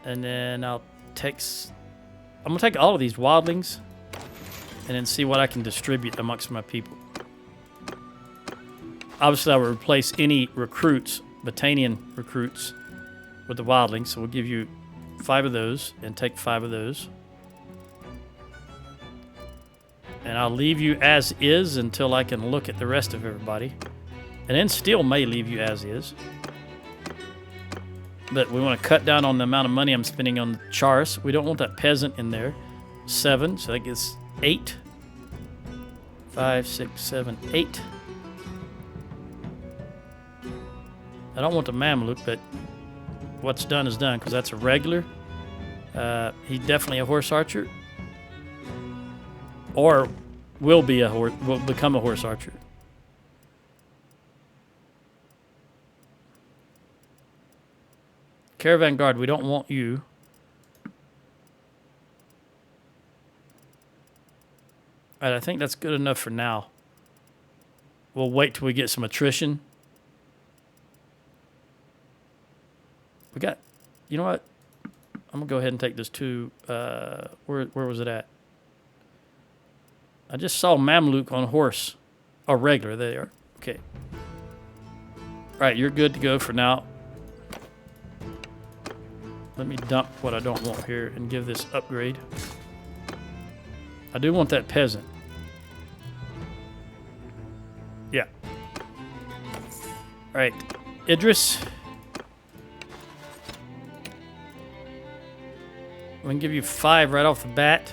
And then I'm going to take all of these wildlings and then see what I can distribute amongst my people. Obviously, I will replace any recruits, Battanian recruits, with the wildlings. So we'll give you 5 of those and take 5 of those. And I'll leave you as is until I can look at the rest of everybody. And then still may leave you as is. But we want to cut down on the amount of money I'm spending on the Charis. We don't want that peasant in there. 7, so that gets 8. 5, 6, 7, 8. I don't want the Mamluk, but what's done is done, because that's a regular. He's definitely a horse archer. Or will become a horse archer. Caravan guard, we don't want you. All right, I think that's good enough for now. We'll wait till we get some attrition. We got, you know what? I'm going to go ahead and take this to, where was it at? I just saw Mamluk on horse. Oh, regular, there they are. Okay. All right, you're good to go for now. Let me dump what I don't want here and give this upgrade. I do want that peasant. Yeah. All right, Idris. We can give you 5 right off the bat.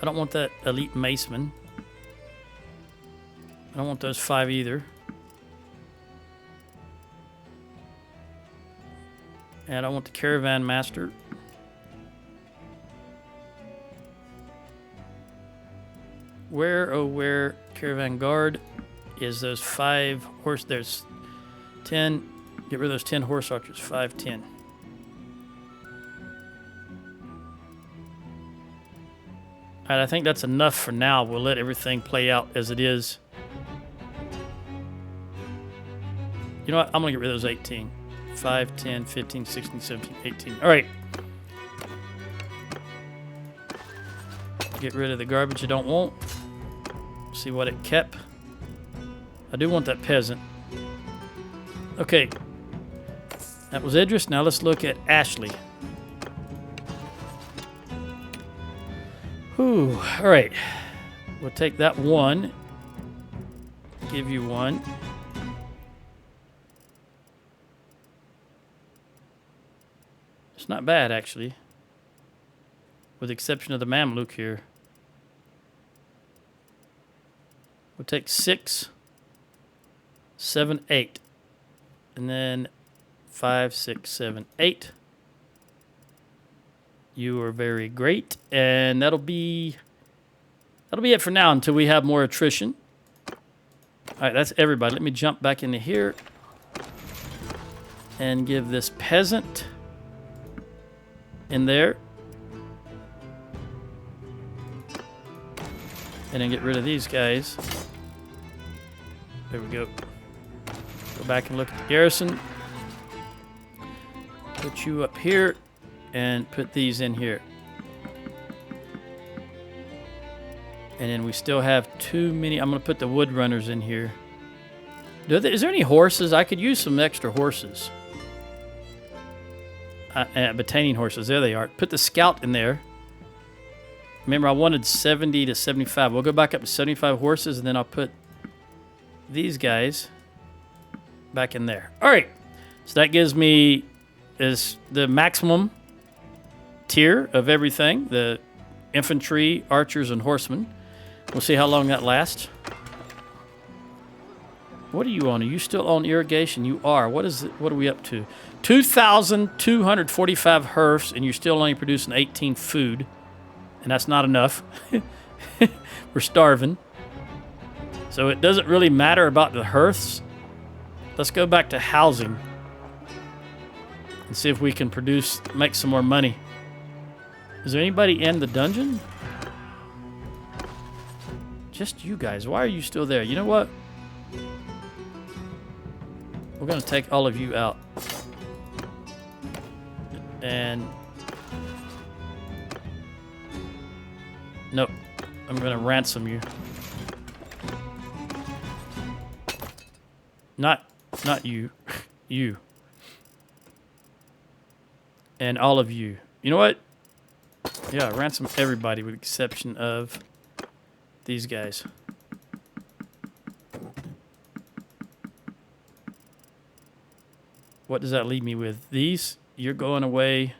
I don't want that elite maceman. I don't want those 5 either. And I want the caravan master. Where, oh where, caravan guard is those 5 horse, there's 10, get rid of those 10 horse archers, 5, 10. Alright, I think that's enough for now. We'll let everything play out as it is. You know what, I'm gonna get rid of those 18. 5, 10, 15, 16, 17, 18. Alright. Get rid of the garbage I don't want. See what it kept. I do want that peasant. Okay. That was Idris. Now let's look at Ashley. Whew. Alright. We'll take that 1. Give you 1. It's not bad, actually. With the exception of the Mamluk here. We'll take 6, 7, 8. And then 5, 6, 7, 8. You are very great. And that'll be it for now until we have more attrition. Alright, that's everybody. Let me jump back into here. And give this peasant in there. And then get rid of these guys. There we go. Go back and look at the garrison. Put you up here. And put these in here. And then we still have too many. I'm going to put the wood runners in here. Is there any horses? I could use some extra horses. Battanian horses. There they are. Put the scout in there. Remember, I wanted 70 to 75. We'll go back up to 75 horses, and then I'll put these guys back in there. All right. So that gives me is the maximum tier of everything. The infantry, archers, and horsemen. We'll see how long that lasts. What are you on? Are you still on irrigation? You are. What is it? What are we up to? 2,245 hearths, and you're still only producing 18 food. And that's not enough. We're starving. So it doesn't really matter about the hearths. Let's go back to housing. And see if we can make some more money. Is there anybody in the dungeon? Just you guys. Why are you still there? You know what? We're going to take all of you out. And... nope. I'm going to ransom you. Not you. You. And all of you. You know what? Yeah, ransom everybody with the exception of these guys. What does that leave me with? These, you're going away.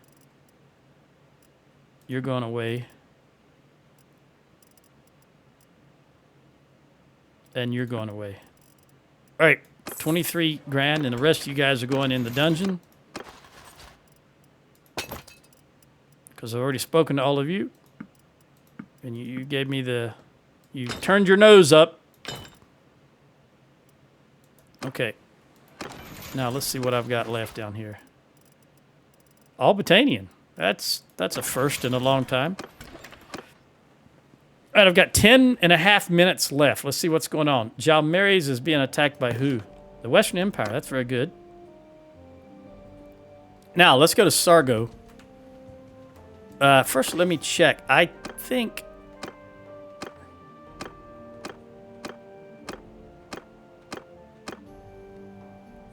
You're going away. And you're going away. All right, 23 grand, and the rest of you guys are going in the dungeon. Because I've already spoken to all of you. And you gave me the... you turned your nose up. Okay. Now let's see what I've got left down here. All Battanian. That's a first in a long time. All right, I've got 10 and a half minutes left. Let's see what's going on. Jalmares is being attacked by who? The Western Empire. That's very good. Now, let's go to Sargo. First, let me check. I think...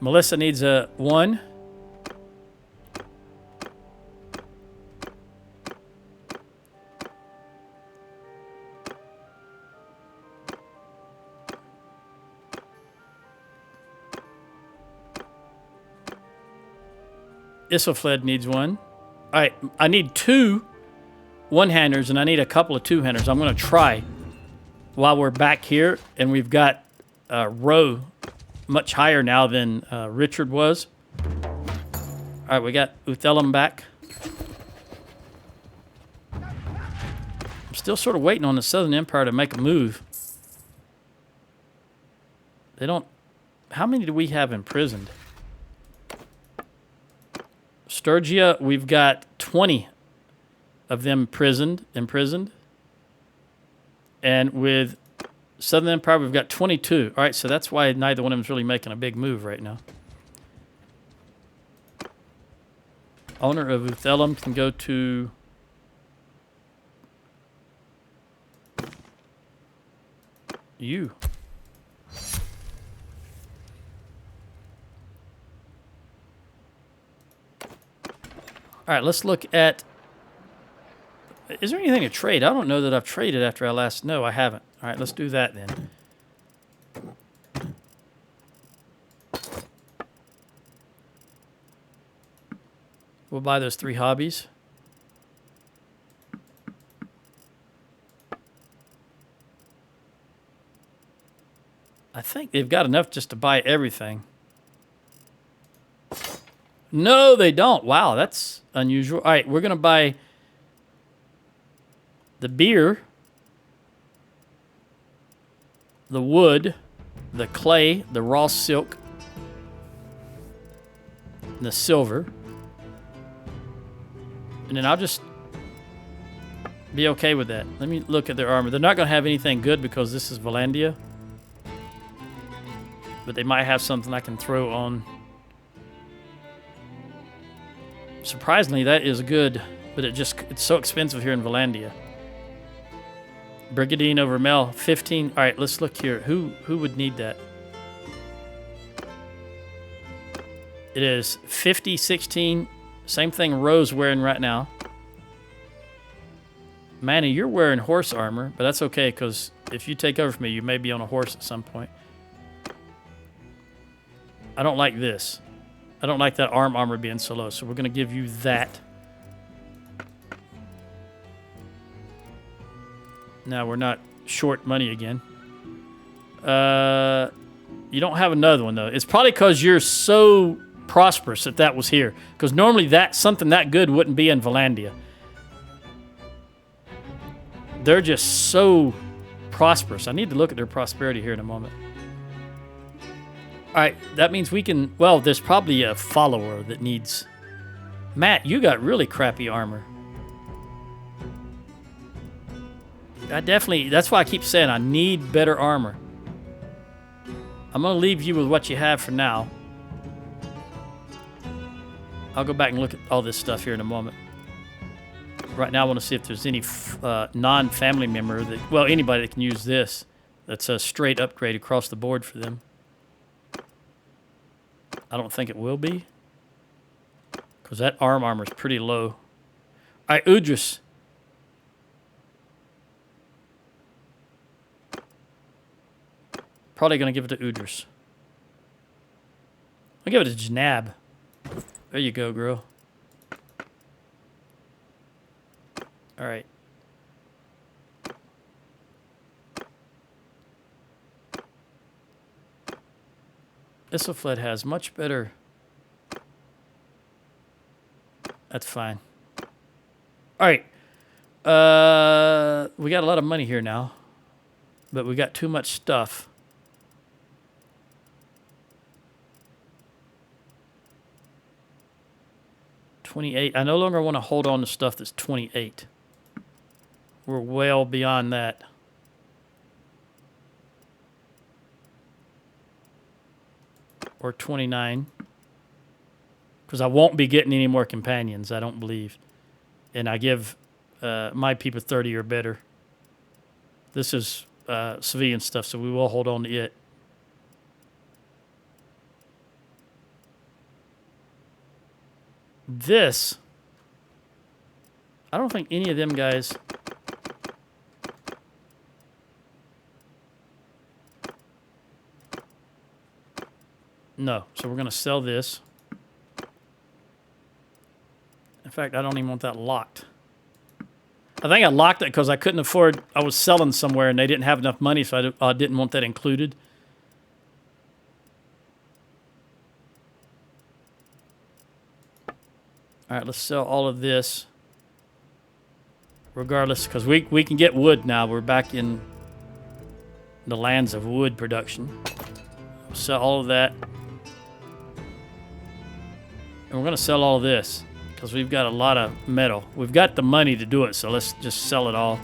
Melissa needs a 1. Isilfled needs 1. All right, I need 2 one-handers and I need a couple of two-handers. I'm going to try while we're back here, and we've got Roe much higher now than Richard was. All right, we got Uthelum back. I'm still sort of waiting on the Southern Empire to make a move. They don't... How many do we have imprisoned? Sturgia, we've got 20 of them imprisoned. And with Southern Empire, we've got 22. All right, so that's why neither one of them is really making a big move right now. Owner of Uthelum can go to... you. All right, let's look at... Is there anything to trade? I don't know that I've traded after I last... No, I haven't. All right, let's do that then. We'll buy those 3 hobbies. I think they've got enough just to buy everything. No, they don't. Wow, that's unusual. All right, we're going to buy the beer, the wood, the clay, the raw silk, and the silver. And then I'll just be okay with that. Let me look at their armor. They're not going to have anything good because this is Valandia. But they might have something I can throw on. Surprisingly, that is good, but it's so expensive here in Valandia. Brigadine over Mel, 15. All right, let's look here. Who would need that? It is 50, 16. Same thing Roe's wearing right now. Manny, you're wearing horse armor, but that's okay, because if you take over from me, you may be on a horse at some point. I don't like this. I don't like that armor being so low, so we're going to give you that. Now we're not short money again. You don't have another one, though. It's probably because you're so prosperous that was here. Because normally something that good wouldn't be in Valandia. They're just so prosperous. I need to look at their prosperity here in a moment. All right, that means we can... Well, there's probably a follower that needs... Matt, you got really crappy armor. I definitely... That's why I keep saying I need better armor. I'm going to leave you with what you have for now. I'll go back and look at all this stuff here in a moment. Right now, I want to see if there's any non-family member that... Well, anybody that can use this. That's a straight upgrade across the board for them. I don't think it will be. Because that armor is pretty low. All right, Udris. Probably going to give it to Udris. I'll give it to Janab. There you go, girl. All right. Isselfled has much better... That's fine. All right. We got a lot of money here now. But we got too much stuff. $28. I no longer want to hold on to stuff that's 28. We're well beyond that. Or 29. Because I won't be getting any more companions, I don't believe. And I give my people 30 or better. This is civilian stuff, so we will hold on to it. This, I don't think any of them guys... No, so we're going to sell this. In fact, I don't even want that locked. I think I locked it because I couldn't afford... I was selling somewhere and they didn't have enough money, so I didn't want that included. All right, let's sell all of this. Regardless, because we can get wood now. We're back in the lands of wood production. Sell all of that. And we're going to sell all of this because we've got a lot of metal. We've got the money to do it, so let's just sell it all.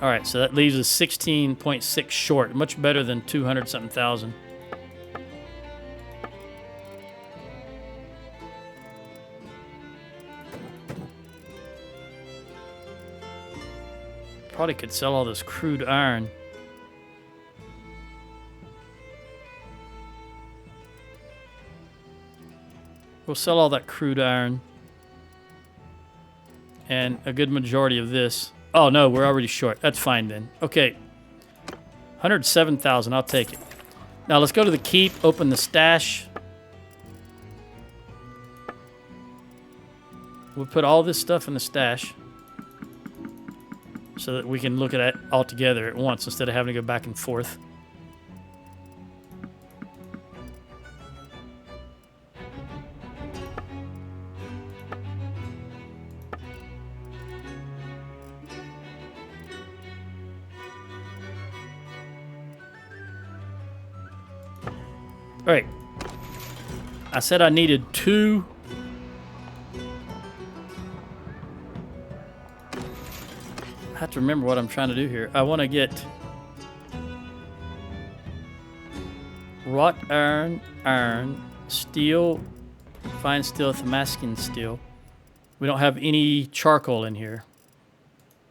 All right, so that leaves us 16.6 short. Much better than 200-something thousand. Probably could sell all this crude iron. We'll sell all that crude iron. And a good majority of this. Oh, no, we're already short. That's fine then. Okay. 107,000. I'll take it. Now, let's go to the keep. Open the stash. We'll put all this stuff in the stash. So that we can look at it all together at once instead of having to go back and forth. All right. I said I needed 2... I have to remember what I'm trying to do here. I want to get wrought iron, steel, fine steel, Damascus steel. We don't have any charcoal in here.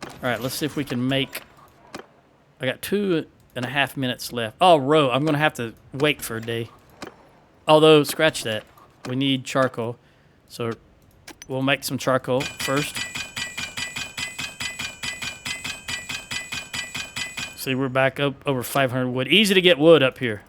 All right, let's see if we can make... I got 2.5 minutes left. Oh, row. I'm going to have to wait for a day. Although, scratch that. We need charcoal. So we'll make some charcoal first. See, we're back up over 500 wood. Easy to get wood up here.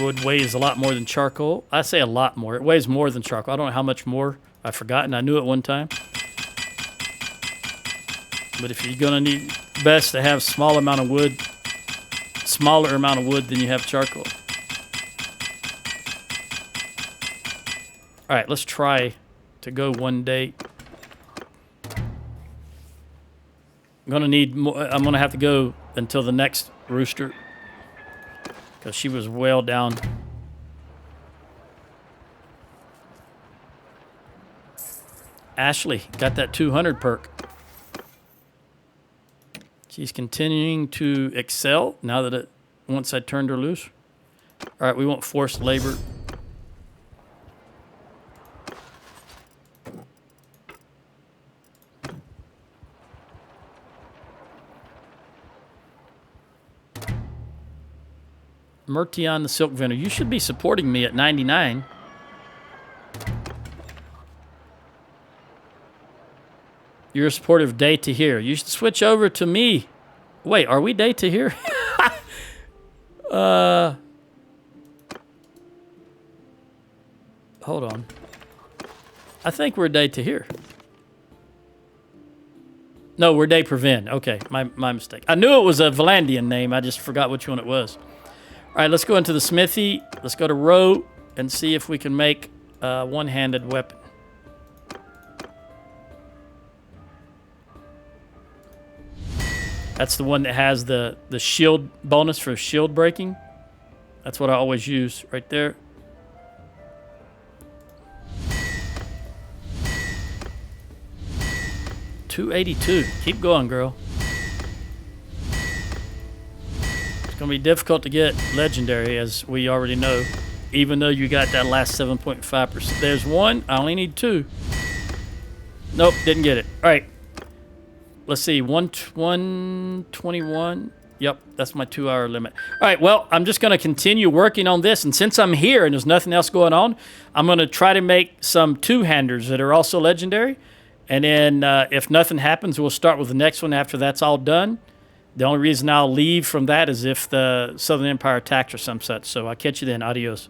Wood weighs a lot more than charcoal. I say a lot more. It weighs more than charcoal. I don't know how much more. I've forgotten. I knew it one time. But if you're going to need best to have smaller amount of wood than you have charcoal. All right, let's try to go one day. I'm going to need more. I'm going to have to go until the next rooster because she was well down. Ashley got that 200 perk. She's continuing to excel now that once I turned her loose. All right, we want forced labor. Mertion the Silk Vendor. You should be supporting me at 99. You're a supporter of Day to Here. You should switch over to me. Wait, are we Day to Here? Hold on. I think we're Day to Here. No, we're Day Prevent. Okay, my mistake. I knew it was a Valandian name. I just forgot which one it was. All right, let's go into the smithy. Let's go to Row and see if we can make a one-handed weapon. That's the one that has the shield bonus for shield breaking. That's what I always use right there. $282. Keep going, girl. It's going to be difficult to get legendary, as we already know, even though you got that last 7.5%. There's one. I only need 2. Nope, didn't get it. All right. Let's see, 121. Yep, that's my 2-hour limit. All right, well, I'm just going to continue working on this. And since I'm here and there's nothing else going on, I'm going to try to make some two-handers that are also legendary. And then if nothing happens, we'll start with the next one after that's all done. The only reason I'll leave from that is if the Southern Empire attacks or some such. So I'll catch you then. Adios.